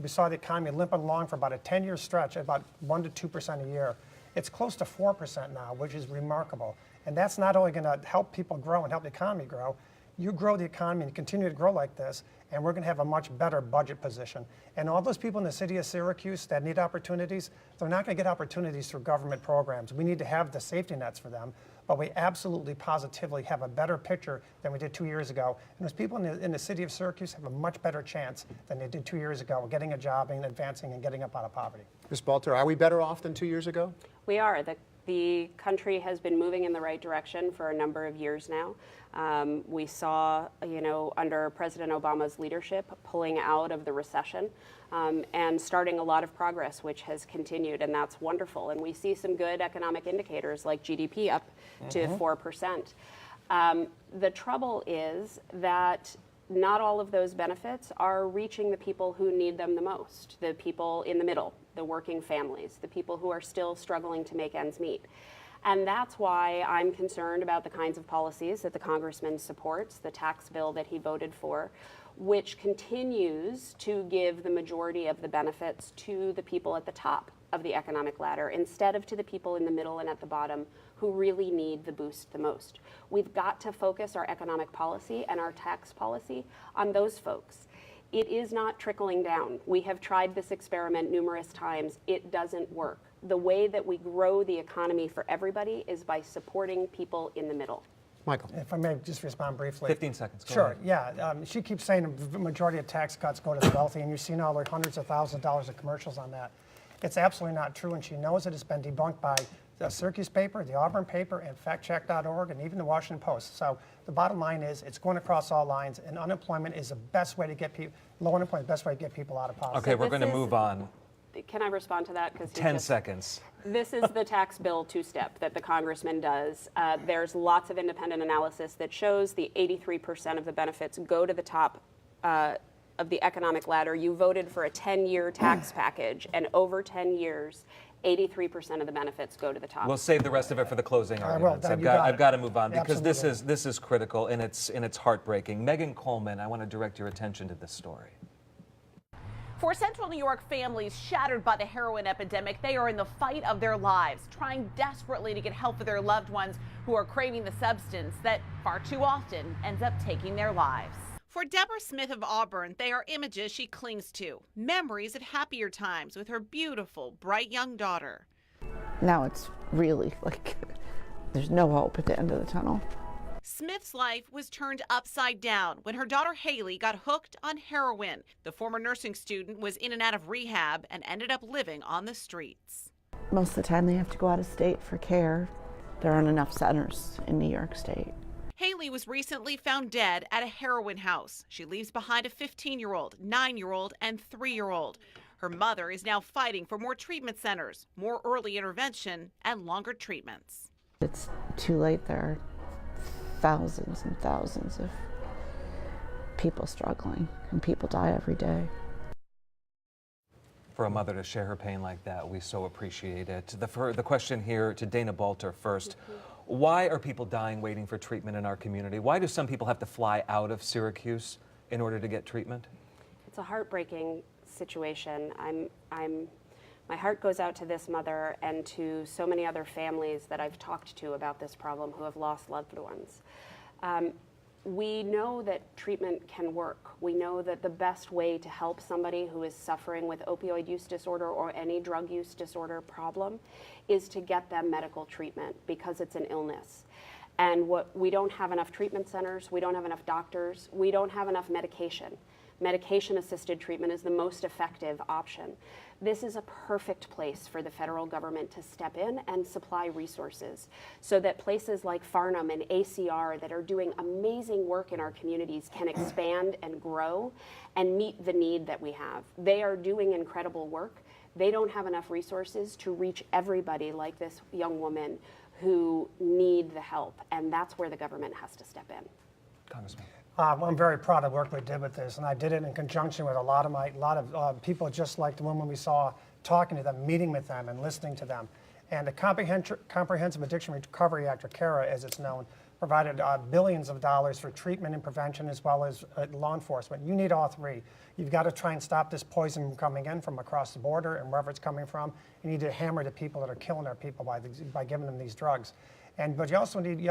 saw the economy limping along for about a 10-year stretch, at about 1% to 2% a year. It's close to 4% now, which is remarkable. And that's not only going to help people grow and help the economy grow. You grow the economy and continue to grow like this, and we're going to have a much better budget position. And all those people in the city of Syracuse that need opportunities, they're not going to get opportunities through government programs. We need to have the safety nets for them, but we absolutely, positively have a better picture than we did 2 years ago. And those people in the city of Syracuse have a much better chance than they did 2 years ago of getting a job and advancing and getting up out of poverty.
Ms. Balter, are we better off than 2 years ago?
We are. The country has been moving in the right direction for a number of years now. We saw, under President Obama's leadership, pulling out of the recession and starting a lot of progress, which has continued, and that's wonderful. And we see some good economic indicators like GDP up to 4%. The trouble is that not all of those benefits are reaching the people who need them the most, the people in the middle, the working families, the people who are still struggling to make ends meet. And that's why I'm concerned about the kinds of policies that the congressman supports, the tax bill that he voted for, which continues to give the majority of the benefits to the people at the top of the economic ladder instead of to the people in the middle and at the bottom who really need the boost the most. We've got to focus our economic policy and our tax policy on those folks. It is not trickling down. We have tried this experiment numerous times. It doesn't work. The way that we grow the economy for everybody is by supporting people in the middle.
Michael.
If I may just respond briefly.
15 seconds. Go
Sure,
ahead.
yeah. She keeps saying the majority of tax cuts go to the wealthy, and you've seen all the hundreds of thousands of dollars of commercials on that. It's absolutely not true, and she knows it has been debunked by the Syracuse paper, the Auburn paper, and factcheck.org, and even the Washington Post. So the bottom line is it's going across all lines, and unemployment is the best way to get people, low unemployment is the best way to get people out of poverty.
Okay, we're going to move on.
Can I respond to that?
10 seconds.
This is the tax bill two-step that the congressman does. There's lots of independent analysis that shows the 83% of the benefits go to the top of the economic ladder. You voted for a 10-year tax package, and over 10 years, 83% of the benefits go to the top.
We'll save the rest of it for the closing arguments.
Well,
I've got to move on because
Absolutely.
this is critical and it's heartbreaking. Megan Coleman, I want to direct your attention to this story.
For Central New York families shattered by the heroin epidemic, they are in the fight of their lives, trying desperately to get help for their loved ones who are craving the substance that far too often ends up taking their lives. For Deborah Smith of Auburn, they are images she clings to, memories of happier times with her beautiful, bright young daughter.
Now it's really like there's no hope at the end of the tunnel.
Smith's life was turned upside down when her daughter Haley got hooked on heroin. The former nursing student was in and out of rehab and ended up living on the streets.
Most of the time they have to go out of state for care. There aren't enough centers in New York State.
Haley was recently found dead at a heroin house. She leaves behind a 15-year-old, 9-year-old, and 3-year-old. Her mother is now fighting for more treatment centers, more early intervention, and longer treatments.
It's too late. There are thousands and thousands of people struggling, and people die every day.
For a mother to share her pain like that, we so appreciate it. The question here to Dana Balter first. Why are people dying waiting for treatment in our community? Why do some people have to fly out of Syracuse in order to get treatment?
It's a heartbreaking situation. My heart goes out to this mother and to so many other families that I've talked to about this problem who have lost loved ones. We know that treatment can work. We know that the best way to help somebody who is suffering with opioid use disorder or any drug use disorder problem is to get them medical treatment because it's an illness. And we don't have enough treatment centers, we don't have enough doctors, we don't have enough medication. Medication-assisted treatment is the most effective option. This is a perfect place for the federal government to step in and supply resources so that places like Farnham and ACR that are doing amazing work in our communities can expand and grow and meet the need that we have. They are doing incredible work. They don't have enough resources to reach everybody like this young woman who need the help, and that's where the government has to step in.
Congressman.
I'm very proud of the work we did with this, and I did it in conjunction with a lot of people just like the woman we saw, talking to them, meeting with them, and listening to them. And the Comprehensive Addiction Recovery Act, or CARA as it's known, provided billions of dollars for treatment and prevention as well as law enforcement. You need all three. You've got to try and stop this poison from coming in from across the border and wherever it's coming from. You need to hammer the people that are killing our people by giving them these drugs. But you also need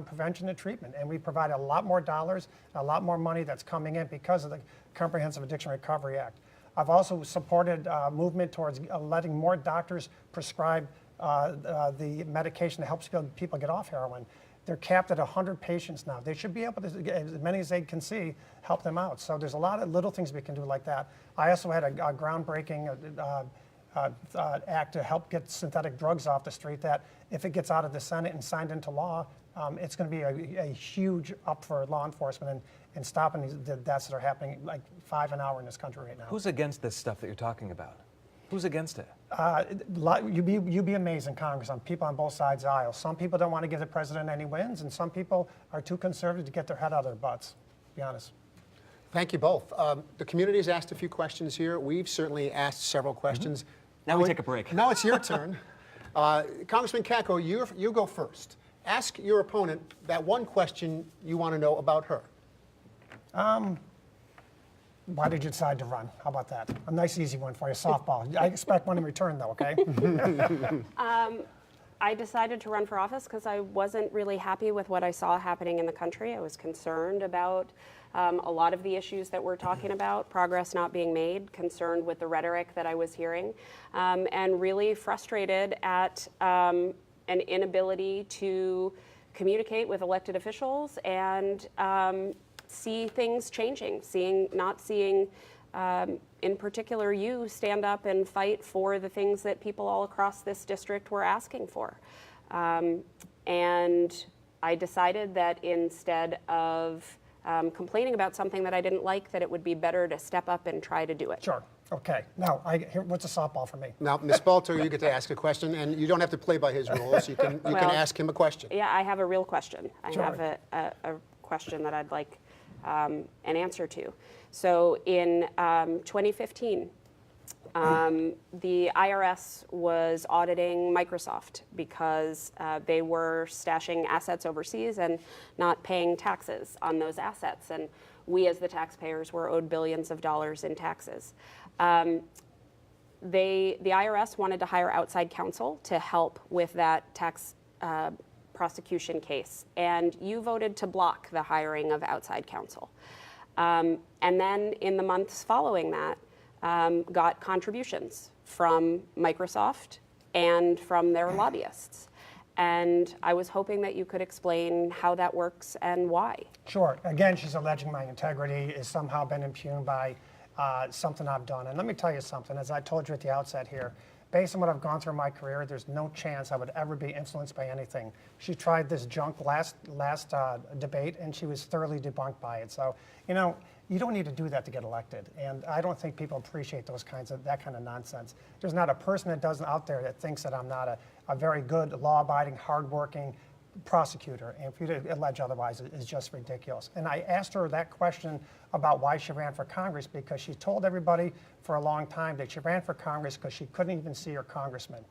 prevention and treatment, and we provide a lot more dollars, a lot more money that's coming in because of the Comprehensive Addiction Recovery Act. I've also supported movement towards letting more doctors prescribe the medication that helps people get off heroin. They're capped at 100 patients now. They should be able to, as many as they can see, help them out. So there's a lot of little things we can do like that. I also had a groundbreaking act to help get synthetic drugs off the street that if it gets out of the Senate and signed into law, it's going to be a huge up for law enforcement and stopping the deaths that are happening like 5 an hour in this country right now.
Who's against this stuff that you're talking about? Who's against it?
You'd be amazed in Congress on people on both sides of the aisle. Some people don't want to give the president any wins, and some people are too conservative to get their head out of their butts, to be honest.
Thank you both. The community has asked a few questions here. We've certainly asked several questions.
Now we take a break.
Now it's your turn. Congressman Katko, you go first. Ask your opponent that one question you want to know about her.
Why did you decide to run? How about that? A nice, easy one for you, softball. I expect one in return, though, okay?
I decided to run for office because I wasn't really happy with what I saw happening in the country. I was concerned about a lot of the issues that we're talking about, progress not being made, concerned with the rhetoric that I was hearing, and really frustrated at an inability to communicate with elected officials and see things changing, not seeing in particular you stand up and fight for the things that people all across this district were asking for. And I decided that instead of complaining about something that I didn't like, that it would be better to step up and try to do it.
Sure. Okay. Now, what's a softball for me?
Now, Ms. Balter, you get to ask a question, and you don't have to play by his rules. You can ask him a question.
Yeah, I have a real question.
Sure.
I have a question that I'd like an answer to. So in 2015, the IRS was auditing Microsoft because they were stashing assets overseas and not paying taxes on those assets. And we as the taxpayers were owed billions of dollars in taxes. The IRS wanted to hire outside counsel to help with that tax prosecution case. And you voted to block the hiring of outside counsel. And then in the months following that, got contributions from Microsoft and from their lobbyists. And I was hoping that you could explain how that works and why.
Sure. Again, she's alleging my integrity has somehow been impugned by something I've done. And let me tell you something, as I told you at the outset here, based on what I've gone through in my career, there's no chance I would ever be influenced by anything. She tried this junk last debate, and she was thoroughly debunked by it. So, you know, you don't need to do that to get elected. And I don't think people appreciate that kind of nonsense. There's not a person that doesn't out there that thinks that I'm not a very good, law-abiding, hardworking prosecutor. And for you to allege otherwise is just ridiculous. And I asked her that question about why she ran for Congress, because she told everybody for a long time that she ran for Congress because she couldn't even see her congressman.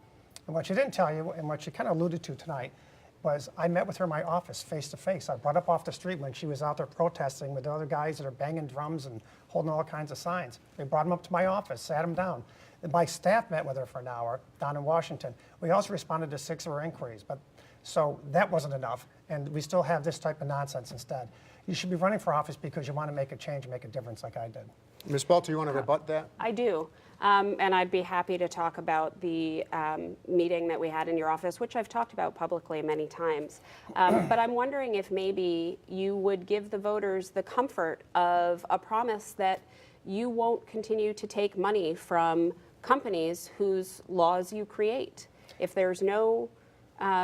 And what she didn't tell you, and what she kind of alluded to tonight, was I met with her in my office face to face. I brought up off the street when she was out there protesting with the other guys that are banging drums and holding all kinds of signs. We brought them up to my office, sat them down. And my staff met with her for an hour down in Washington. We also responded to 6 of her inquiries, so that wasn't enough, and we still have this type of nonsense instead. You should be running for office because you want to make a change and make a difference like I did.
Ms. Balter, you want to rebut that?
I do. And I'd be happy to talk about the meeting that we had in your office, which I've talked about publicly many times. But I'm wondering if maybe you would give the voters the comfort of a promise that you won't continue to take money from companies whose laws you create. If there's no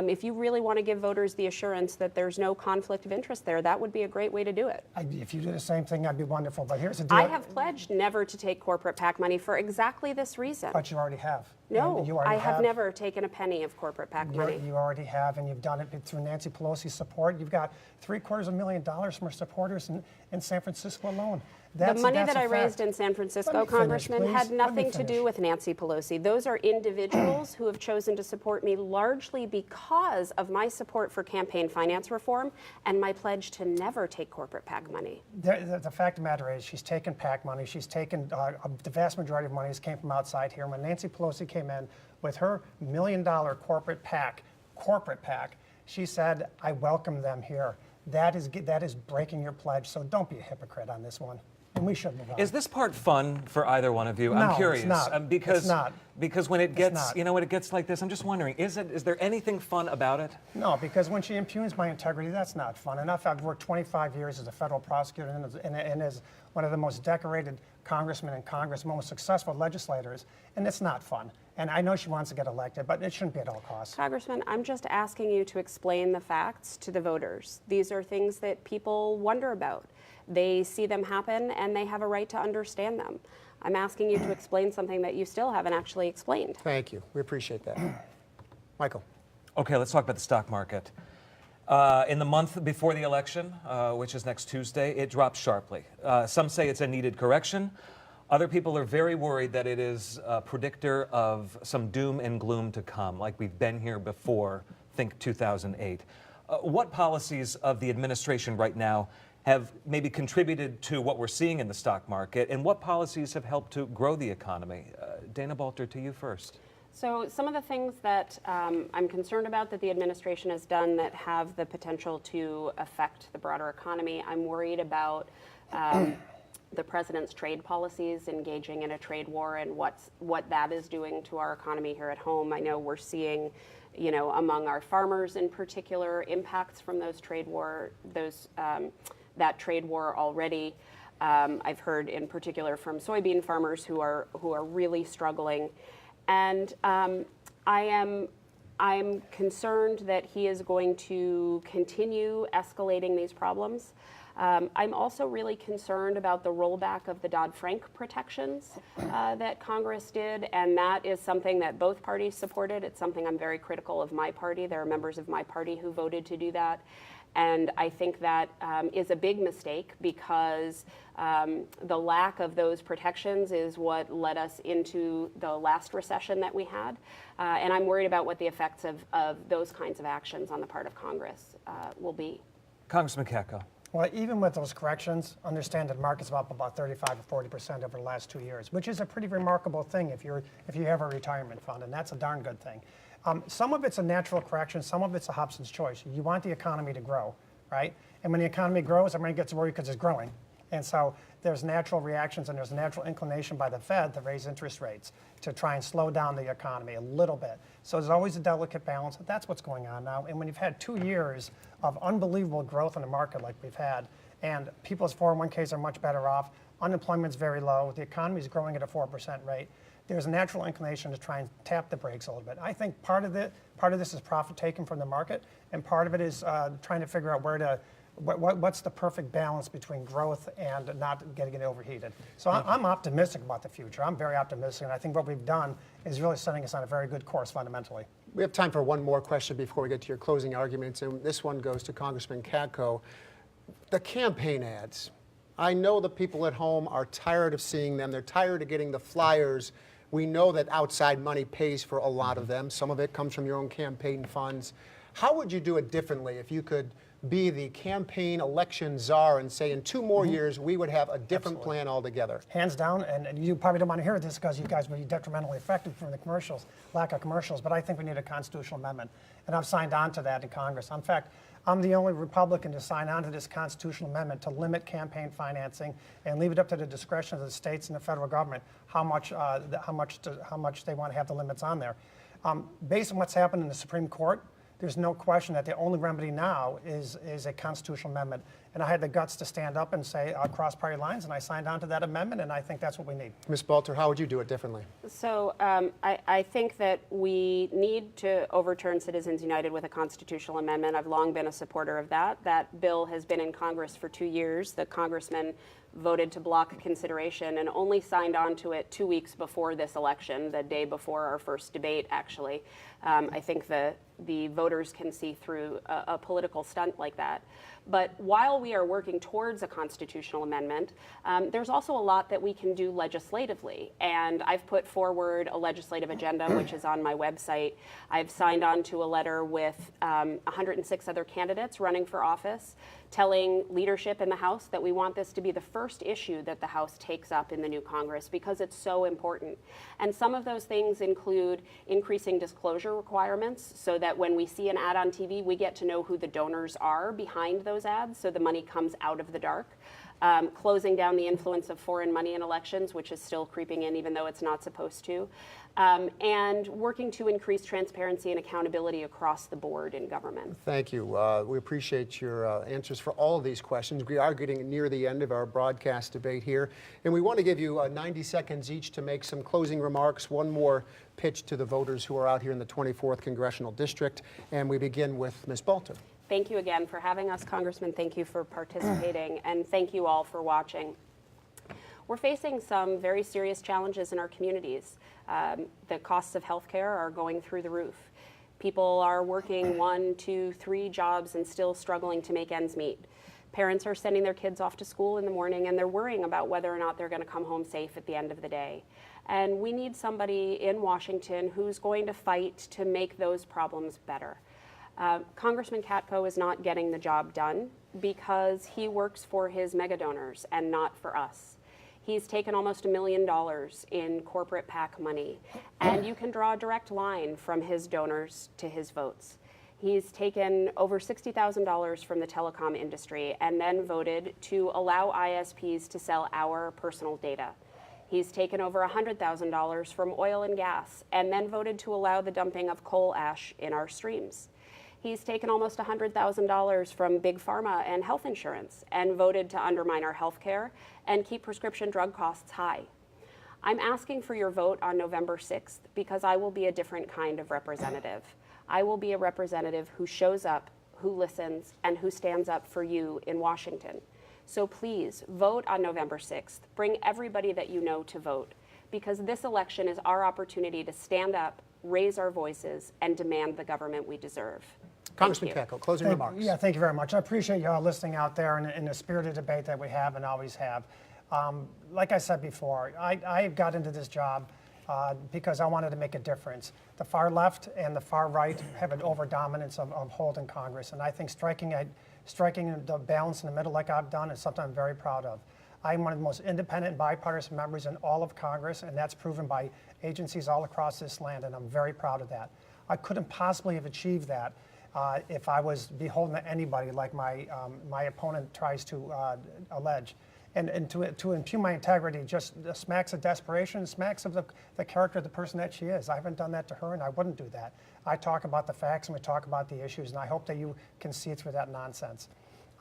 if you really want to give voters the assurance that there's no conflict of interest there, that would be a great way to do it.
If you do the same thing, that'd be wonderful. But here's the deal.
I have pledged never to take corporate PAC money for exactly this reason.
But you already have.
No,
you already
I have never taken a penny of corporate PAC money.
You already have, and you've done it through Nancy Pelosi's support. You've got $750,000 from her supporters in San Francisco alone.
The money that I raised in San Francisco, Congressman, had nothing to do with Nancy Pelosi. Those are individuals who have chosen to support me largely because of my support for campaign finance reform and my pledge to never take corporate PAC money.
The fact of the matter is she's taken PAC money. She's taken the vast majority of money came from outside here. When Nancy Pelosi came in with her $1 million corporate PAC, she said, I welcome them here. That is breaking your pledge, so don't be a hypocrite on this one. And we should move on.
Is this part fun for either one of you?
No,
I'm curious.
it's not.
Because,
it's not.
Because when it gets, when it gets like this, I'm just wondering, is there anything fun about it?
No, because when she impugns my integrity, that's not fun enough. I've worked 25 years as a federal prosecutor and as one of the most decorated congressmen and congressmen, most successful legislators, and it's not fun. And I know she wants to get elected, but it shouldn't be at all costs.
Congressman, I'm just asking you to explain the facts to the voters. These are things that people wonder about. They see them happen, and they have a right to understand them. I'm asking you to explain something that you still haven't actually explained.
Thank you. We appreciate that. Michael.
Okay, let's talk about the stock market. In the month before the election, which is next Tuesday, it dropped sharply. Some say it's a needed correction. Other people are very worried that it is a predictor of some doom and gloom to come, like we've been here before, think 2008. What policies of the administration right now have maybe contributed to what we're seeing in the stock market, and what policies have helped to grow the economy? Dana Balter, to you first.
So some of the things that I'm concerned about that the administration has done that have the potential to affect the broader economy, I'm worried about the president's trade policies, engaging in a trade war, and what that is doing to our economy here at home. I know we're seeing, you know, among our farmers in particular, impacts from those that trade war already. I've heard in particular from soybean farmers who are really struggling. And I'm concerned that he is going to continue escalating these problems. I'm also really concerned about the rollback of the Dodd-Frank protections that Congress did, and that is something that both parties supported. It's something I'm very critical of my party. There are members of my party who voted to do that. And I think that is a big mistake because the lack of those protections is what led us into the last recession that we had. And I'm worried about what the effects of those kinds of actions on the part of Congress will be. Congressman
Katko.
Well, even with those corrections, understand that the market's up about 35 to 40% over the last 2 years, which is a pretty remarkable thing if you have a retirement fund, and that's a darn good thing. Some of it's a natural correction, some of it's a Hobson's choice. You want the economy to grow, right? And when the economy grows, everybody gets worried because it's growing. And so there's natural reactions and there's a natural inclination by the Fed to raise interest rates to try and slow down the economy a little bit. So there's always a delicate balance. That's what's going on now. And when you've had 2 years of unbelievable growth in the market like we've had, and people's 401ks are much better off, unemployment's very low, the economy's growing at a 4% rate, there's a natural inclination to try and tap the brakes a little bit. I think part of this is profit taken from the market, and part of it is trying to figure out what's the perfect balance between growth and not getting it overheated. So I'm optimistic about the future. I'm very optimistic, and I think what we've done is really setting us on a very good course fundamentally.
We have time for one more question before we get to your closing arguments, and this one goes to Congressman Katko. The campaign ads. I know the people at home are tired of seeing them. They're tired of getting the flyers. We know that outside money pays for a lot of them. Some of it comes from your own campaign funds. How would you do it differently if you could be the campaign election czar and say in 2 more years we would have a different plan altogether?
Hands down, and you probably don't want to hear this because you guys would be detrimentally affected from the commercials, lack of commercials, but I think we need a constitutional amendment, and I've signed on to that in Congress. In fact, I'm the only Republican to sign on to this constitutional amendment to limit campaign financing and leave it up to the discretion of the states and the federal government how much they want to have the limits on there. Based on what's happened in the Supreme Court, there's no question that the only remedy now is a constitutional amendment. And I had the guts to stand up and say, cross party lines, and I signed on to that amendment, and I think that's what we need.
Ms. Balter, how would you do it differently?
So I think that we need to overturn Citizens United with a constitutional amendment. I've long been a supporter of that. That bill has been in Congress for 2 years. The congressman voted to block consideration and only signed on to it 2 weeks before this election, the day before our first debate, actually. I think the voters can see through a political stunt like that. But while we are working towards a constitutional amendment, there's also a lot that we can do legislatively. And I've put forward a legislative agenda, which is on my website. I've signed on to a letter with 106 other candidates running for office, telling leadership in the House that we want this to be the first issue that the House takes up in the new Congress because it's so important. And some of those things include increasing disclosure requirements so that when we see an ad on TV, we get to know who the donors are behind those ads so the money comes out of the dark. Closing down the influence of foreign money in elections, which is still creeping in even though it's not supposed to, and working to increase transparency and accountability across the board in government.
Thank you. We appreciate your answers for all of these questions. We are getting near the end of our broadcast debate here, and we want to give you 90 seconds each to make some closing remarks, one more pitch to the voters who are out here in the 24th Congressional District, and we begin with Ms. Balter.
Thank you again for having us, Congressman. Thank you for participating, and thank you all for watching. We're facing some very serious challenges in our communities. The costs of healthcare are going through the roof. People are working 1, 2, 3 jobs and still struggling to make ends meet. Parents are sending their kids off to school in the morning and they're worrying about whether or not they're going to come home safe at the end of the day. And we need somebody in Washington who's going to fight to make those problems better. Congressman Katko is not getting the job done because he works for his mega donors and not for us. He's taken almost $1 million in corporate PAC money, and you can draw a direct line from his donors to his votes. He's taken over $60,000 from the telecom industry and then voted to allow ISPs to sell our personal data. He's taken over $100,000 from oil and gas and then voted to allow the dumping of coal ash in our streams. He's taken almost $100,000 from big pharma and health insurance and voted to undermine our health care and keep prescription drug costs high. I'm asking for your vote on November 6th because I will be a different kind of representative. I will be a representative who shows up, who listens, and who stands up for you in Washington. So please vote on November 6th. Bring everybody that you know to vote because this election is our opportunity to stand up, raise our voices, and demand the government we deserve.
Congressman Katko, closing remarks.
Yeah, thank you very much. I appreciate you all listening out there in the spirited debate that we have and always have. Like I said before, I got into this job because I wanted to make a difference. The far left and the far right have an overdominance of hold in Congress, and I think striking the balance in the middle like I've done is something I'm very proud of. I'm one of the most independent and bipartisan members in all of Congress, and that's proven by agencies all across this land, and I'm very proud of that. I couldn't possibly have achieved that if I was beholden to anybody like my opponent tries to allege. And to impugn my integrity just smacks of desperation, smacks of the character of the person that she is. I haven't done that to her, and I wouldn't do that. I talk about the facts, and we talk about the issues, and I hope that you can see through that nonsense.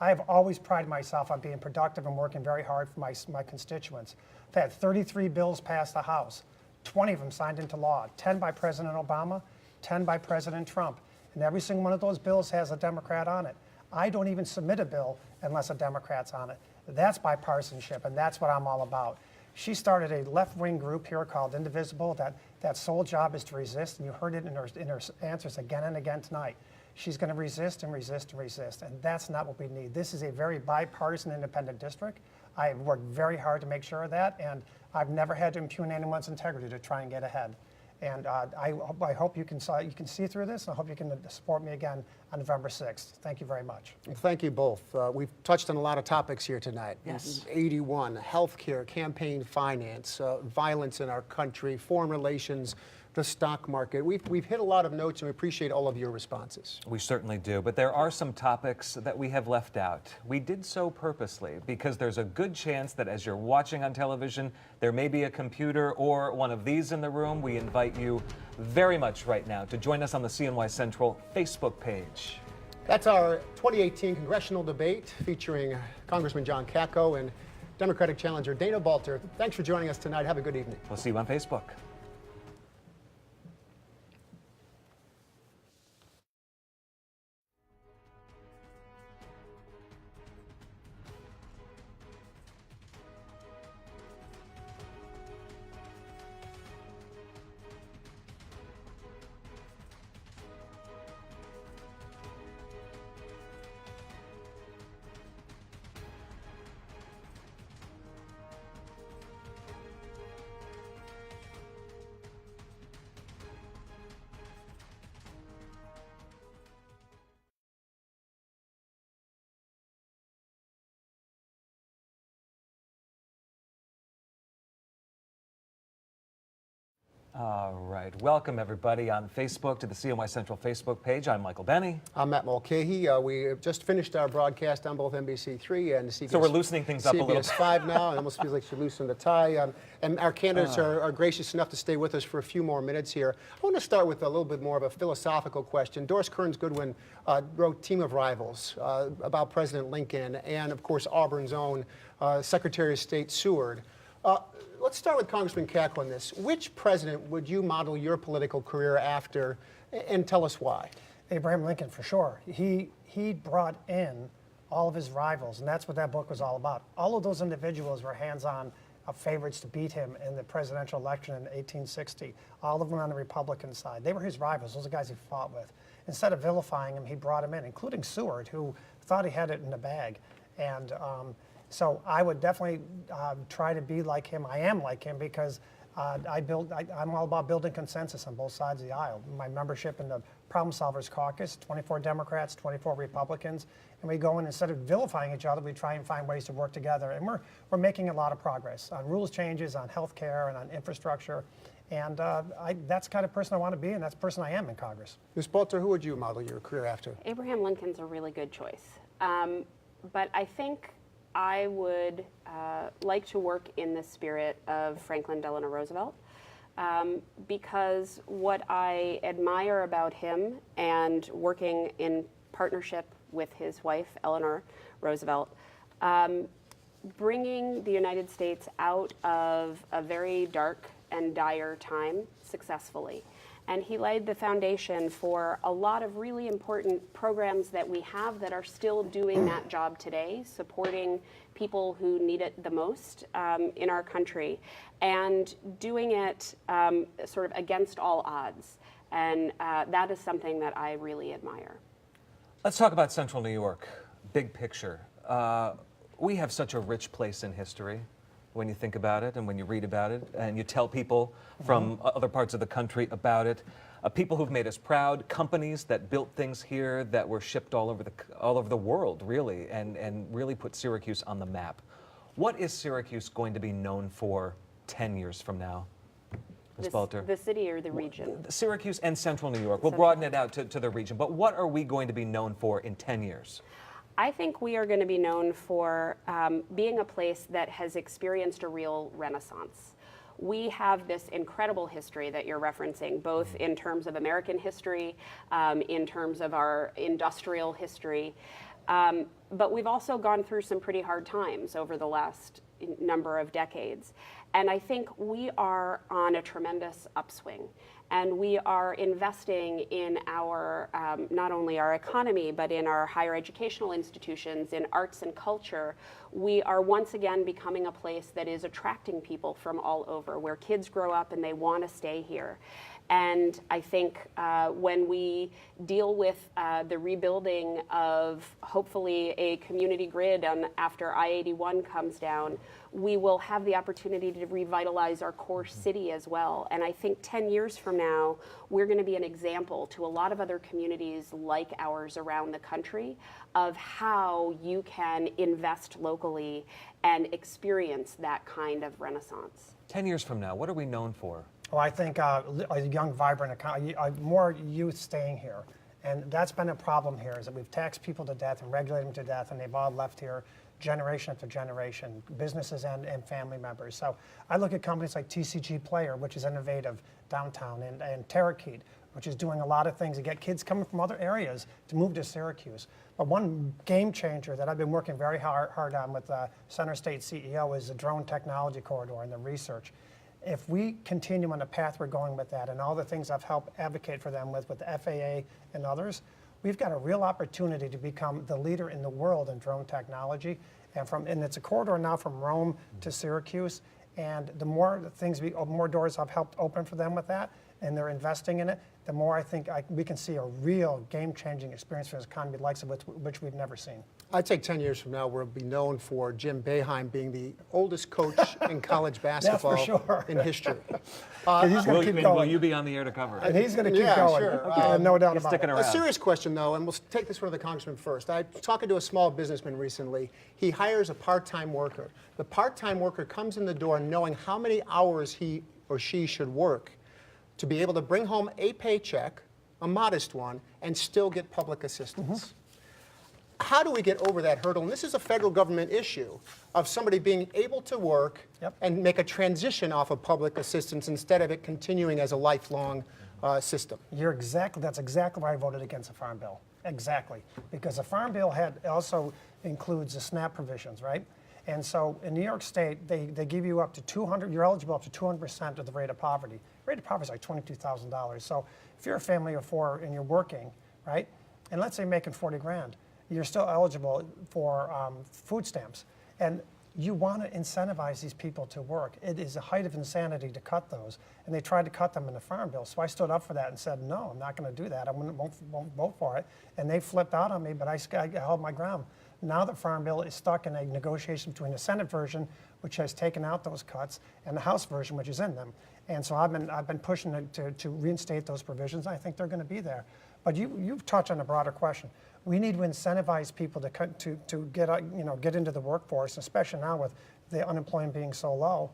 I have always prided myself on being productive and working very hard for my constituents. I've had 33 bills pass the House, 20 of them signed into law, 10 by President Obama, 10 by President Trump, and every single one of those bills has a Democrat on it. I don't even submit a bill unless a Democrat's on it. That's bipartisanship, and that's what I'm all about. She started a left-wing group here called Indivisible that sole job is to resist, and you heard it in her answers again and again tonight. She's going to resist and resist and resist, and that's not what we need. This is a very bipartisan independent district. I have worked very hard to make sure of that, and I've never had to impugn anyone's integrity to try and get ahead. And I hope you can see through this, and I hope you can support me again on November 6th. Thank you very much.
Thank you both. We've touched on a lot of topics here tonight.
Yes.
81, healthcare, campaign finance, violence in our country, foreign relations, the stock market. We've hit a lot of notes, and we appreciate all of your responses.
We certainly do, but there are some topics that we have left out. We did so purposely because there's a good chance that as you're watching on television, there may be a computer or one of these in the room. We invite you very much right now to join us on the CNY Central Facebook page.
That's our 2018 congressional debate featuring Congressman John Katko and Democratic challenger Dana Balter. Thanks for joining us tonight. Have a good evening.
We'll see you on Facebook. All right. Welcome, everybody, on Facebook to the CNY Central Facebook page. I'm Michael Benny.
I'm Matt Mulcahy. We just finished our broadcast on both NBC3 and CBS.
So we're loosening things up a little bit.
CBS 5 now. It almost feels like she loosened the tie. And our candidates are gracious enough to stay with us for a few more minutes here. I want to start with a little bit more of a philosophical question. Doris Kearns Goodwin wrote Team of Rivals about President Lincoln and, of course, Auburn's own Secretary of State Seward. Let's start with Congressman Katko on this. Which president would you model your political career after, and tell us why?
Abraham Lincoln, for sure. He brought in all of his rivals, and that's what that book was all about. All of those individuals were hands-on favorites to beat him in the presidential election in 1860. All of them on the Republican side. They were his rivals. Those are the guys he fought with. Instead of vilifying him, he brought him in, including Seward, who thought he had it in the bag. And so I would definitely try to be like him. I am like him because I'm all about building consensus on both sides of the aisle. My membership in the Problem Solvers Caucus, 24 Democrats, 24 Republicans, and we go in, instead of vilifying each other, we try and find ways to work together. And we're making a lot of progress on rules changes, on health care, and on infrastructure. And that's the kind of person I want to be, and that's the person I am in Congress.
Ms. Bolter, who would you model your career after?
Abraham Lincoln's a really good choice. But I think I would like to work in the spirit of Franklin Delano Roosevelt, because what I admire about him, and working in partnership with his wife, Eleanor Roosevelt, bringing the United States out of a very dark and dire time successfully. And he laid the foundation for a lot of really important programs that we have that are still doing that job today, supporting people who need it the most in our country, and doing it sort of against all odds. And that is something that I really admire.
Let's talk about Central New York, big picture. We have such a rich place in history when you think about it and when you read about it and you tell people from other parts of the country about it. People who've made us proud, companies that built things here that were shipped all over the world, really, and really put Syracuse on the map. What is Syracuse going to be known for 10 years from now? Ms. Bolter?
The city or the region?
Syracuse and Central New York. We'll broaden it out to the region. But what are we going to be known for in 10 years?
I think we are going to be known for being a place that has experienced a real renaissance. We have this incredible history that you're referencing, both in terms of American history, in terms of our industrial history, but we've also gone through some pretty hard times over the last number of decades. And I think we are on a tremendous upswing. And we are investing in our, not only our economy, but in our higher educational institutions, in arts and culture. We are once again becoming a place that is attracting people from all over, where kids grow up and they want to stay here. And I think when we deal with the rebuilding of hopefully a community grid after I-81 comes down, we will have the opportunity to revitalize our core city as well. And I think 10 years from now, we're going to be an example to a lot of other communities like ours around the country of how you can invest locally and experience that kind of renaissance.
10 years from now, what are we known for?
Well, I think a young, vibrant economy, more youth staying here. And that's been a problem here, is that we've taxed people to death and regulated them to death, and they've all left here generation after generation, businesses and family members. So I look at companies like TCG Player, which is innovative downtown, and Terrakeet, which is doing a lot of things to get kids coming from other areas to move to Syracuse. But one game changer that I've been working very hard on with the Center State CEO is the drone technology corridor and the research. If we continue on the path we're going with that, and all the things I've helped advocate for them with the FAA and others, we've got a real opportunity to become the leader in the world in drone technology. And it's a corridor now from Rome to Syracuse. And the more more doors I've helped open for them with that, and they're investing in it, the more I think we can see a real game-changing experience for this economy, the likes of which we've never seen.
I'd say 10 years from now, we'll be known for Jim Boeheim being the oldest coach in college basketball in history.
He's going to keep going.
Will you be on the air to cover it?
And he's going to keep going.
Sure.
No doubt about it.
A serious question, though, and we'll take this one to the congressman first. I was talking to a small businessman recently. He hires a part-time worker. The part-time worker comes in the door knowing how many hours he or she should work to be able to bring home a paycheck, a modest one, and still get public assistance. How do we get over that hurdle? And this is a federal government issue of somebody being able to work and make a transition off of public assistance instead of it continuing as a lifelong system.
That's exactly why I voted against the Farm Bill. Exactly. Because the Farm Bill also includes the SNAP provisions, right? And so in New York State, they give you up to you're eligible up to 200% of the rate of poverty. The rate of poverty is like $22,000. So if you're a family of four and you're working, right? And let's say you're making 40 grand, you're still eligible for food stamps. And you want to incentivize these people to work. It is a height of insanity to cut those, and they tried to cut them in the Farm Bill. So I stood up for that and said, no, I'm not going to do that. I won't vote for it. And they flipped out on me, but I held my ground. Now the Farm Bill is stuck in a negotiation between the Senate version, which has taken out those cuts, and the House version, which is in them. And so I've been pushing to reinstate those provisions. I think they're going to be there. But you've touched on a broader question. We need to incentivize people to get into the workforce, especially now with the unemployment being so low.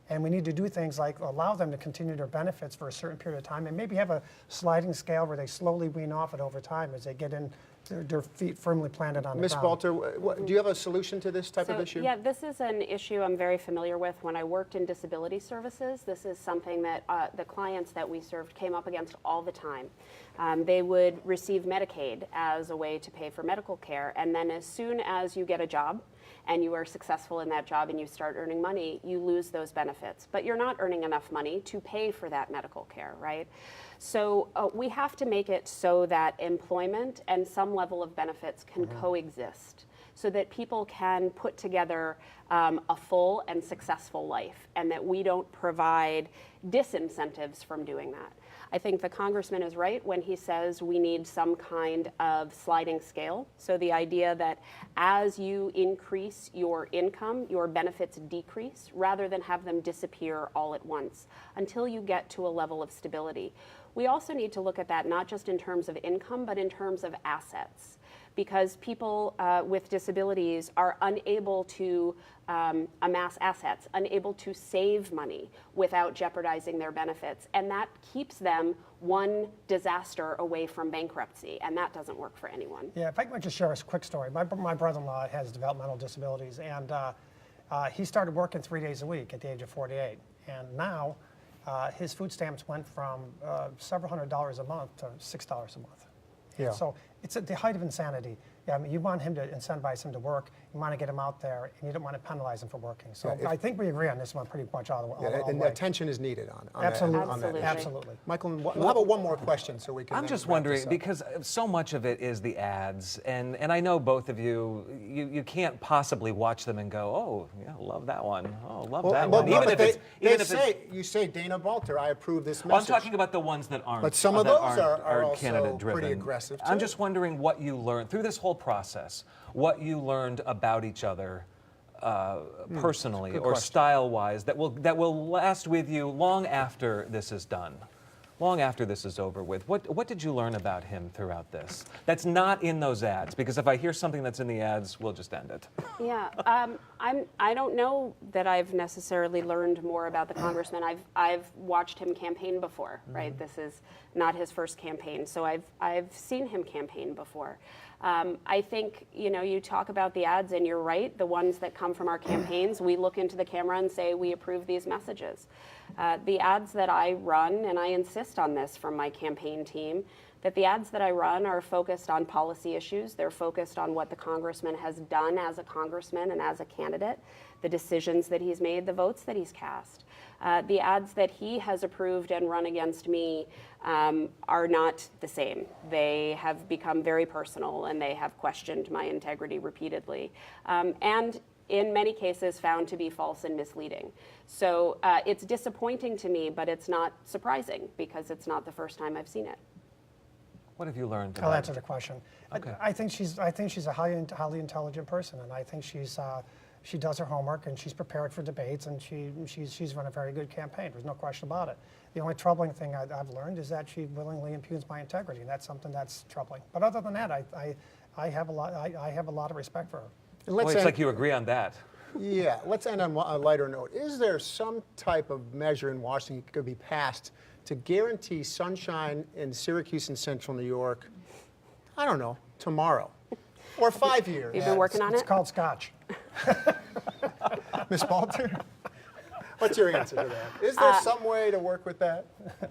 And we need to do things like allow them to continue their benefits for a certain period of time, and maybe have a sliding scale where they slowly wean off it over time as they get in their feet firmly planted on the ground.
Ms. Balter, do you have a solution to this type of issue?
Yeah, this is an issue I'm very familiar with. When I worked in disability services, this is something that the clients that we served came up against all the time. They would receive Medicaid as a way to pay for medical care, and then as soon as you get a job and you are successful in that job and you start earning money, you lose those benefits. But you're not earning enough money to pay for that medical care, right? So we have to make it so that employment and some level of benefits can coexist, so that people can put together a full and successful life, and that we don't provide disincentives from doing that. I think the congressman is right when he says we need some kind of sliding scale. So the idea that as you increase your income, your benefits decrease, rather than have them disappear all at once until you get to a level of stability. We also need to look at that not just in terms of income, but in terms of assets, because people with disabilities are unable to amass assets, unable to save money without jeopardizing their benefits. And that keeps them one disaster away from bankruptcy, and that doesn't work for anyone.
Yeah, if I could just share a quick story. My brother-in-law has developmental disabilities, and he started working 3 days a week at the age of 48. And now his food stamps went from several $100s a month to $6 a month.
Yeah.
So it's at the height of insanity. Yeah, I mean, you want him to incentivize him to work, you want to get him out there, and you don't want to penalize him for working. So
Yeah,
I think we agree on this one pretty much all the way.
And attention is needed on
Absolutely.
that. On that.
Absolutely.
Michael, how about one more question so we can.
I'm just wondering, because so much of it is the ads, and I know both of you, you can't possibly watch them and go, oh, yeah, love that one. Oh, love that one.
Even if you say, Dana Balter, I approve this message.
Well, I'm talking about the ones that aren't.
But some of those are also
candidate-driven.
pretty aggressive, too.
I'm just wondering what you learned through this whole process, what you learned about each other personally or style-wise that will last with you long after this is done, long after this is over with. What did you learn about him throughout this that's not in those ads? Because if I hear something that's in the ads, we'll just end it.
Yeah, I don't know that I've necessarily learned more about the congressman. I've watched him campaign before, right? This is not his first campaign, so I've seen him campaign before. I think, you talk about the ads, and you're right, the ones that come from our campaigns, we look into the camera and say we approve these messages. The ads that I run, and I insist on this from my campaign team, that the ads that I run are focused on policy issues. They're focused on what the congressman has done as a congressman and as a candidate, the decisions that he's made, the votes that he's cast. The ads that he has approved and run against me are not the same. They have become very personal, and they have questioned my integrity repeatedly. And in many cases found to be false and misleading. So it's disappointing to me, but it's not surprising because it's not the first time I've seen it.
What have you learned?
I'll answer the question.
Okay.
I think she's a highly intelligent person, and I think she does her homework, and she's prepared for debates, and she's run a very good campaign. There's no question about it. The only troubling thing I've learned is that she willingly impugns my integrity, and that's something that's troubling. But other than that, I have a lot of respect for her.
Well, it's like you agree on that.
Yeah, let's end on a lighter note. Is there some type of measure in Washington that could be passed to guarantee sunshine in Syracuse and Central New York, I don't know, tomorrow? Or 5 years?
You've been working on it?
It's called Scotch.
Ms. Balter? What's your answer to that? Is there some way to work with that?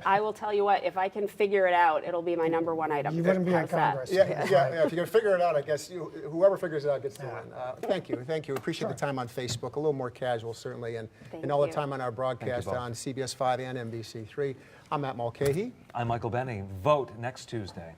I will tell you what, if I can figure it out, it'll be my #1 item.
You wouldn't be in
How's that?
Congress.
Yeah, if you can figure it out, I guess whoever figures it out gets the win. Thank you. Appreciate the time on Facebook. A little more casual, certainly, and all the time on our broadcast on CBS 5 and NBC 3. I'm Matt Mulcahy.
I'm Michael Benny. Vote next Tuesday.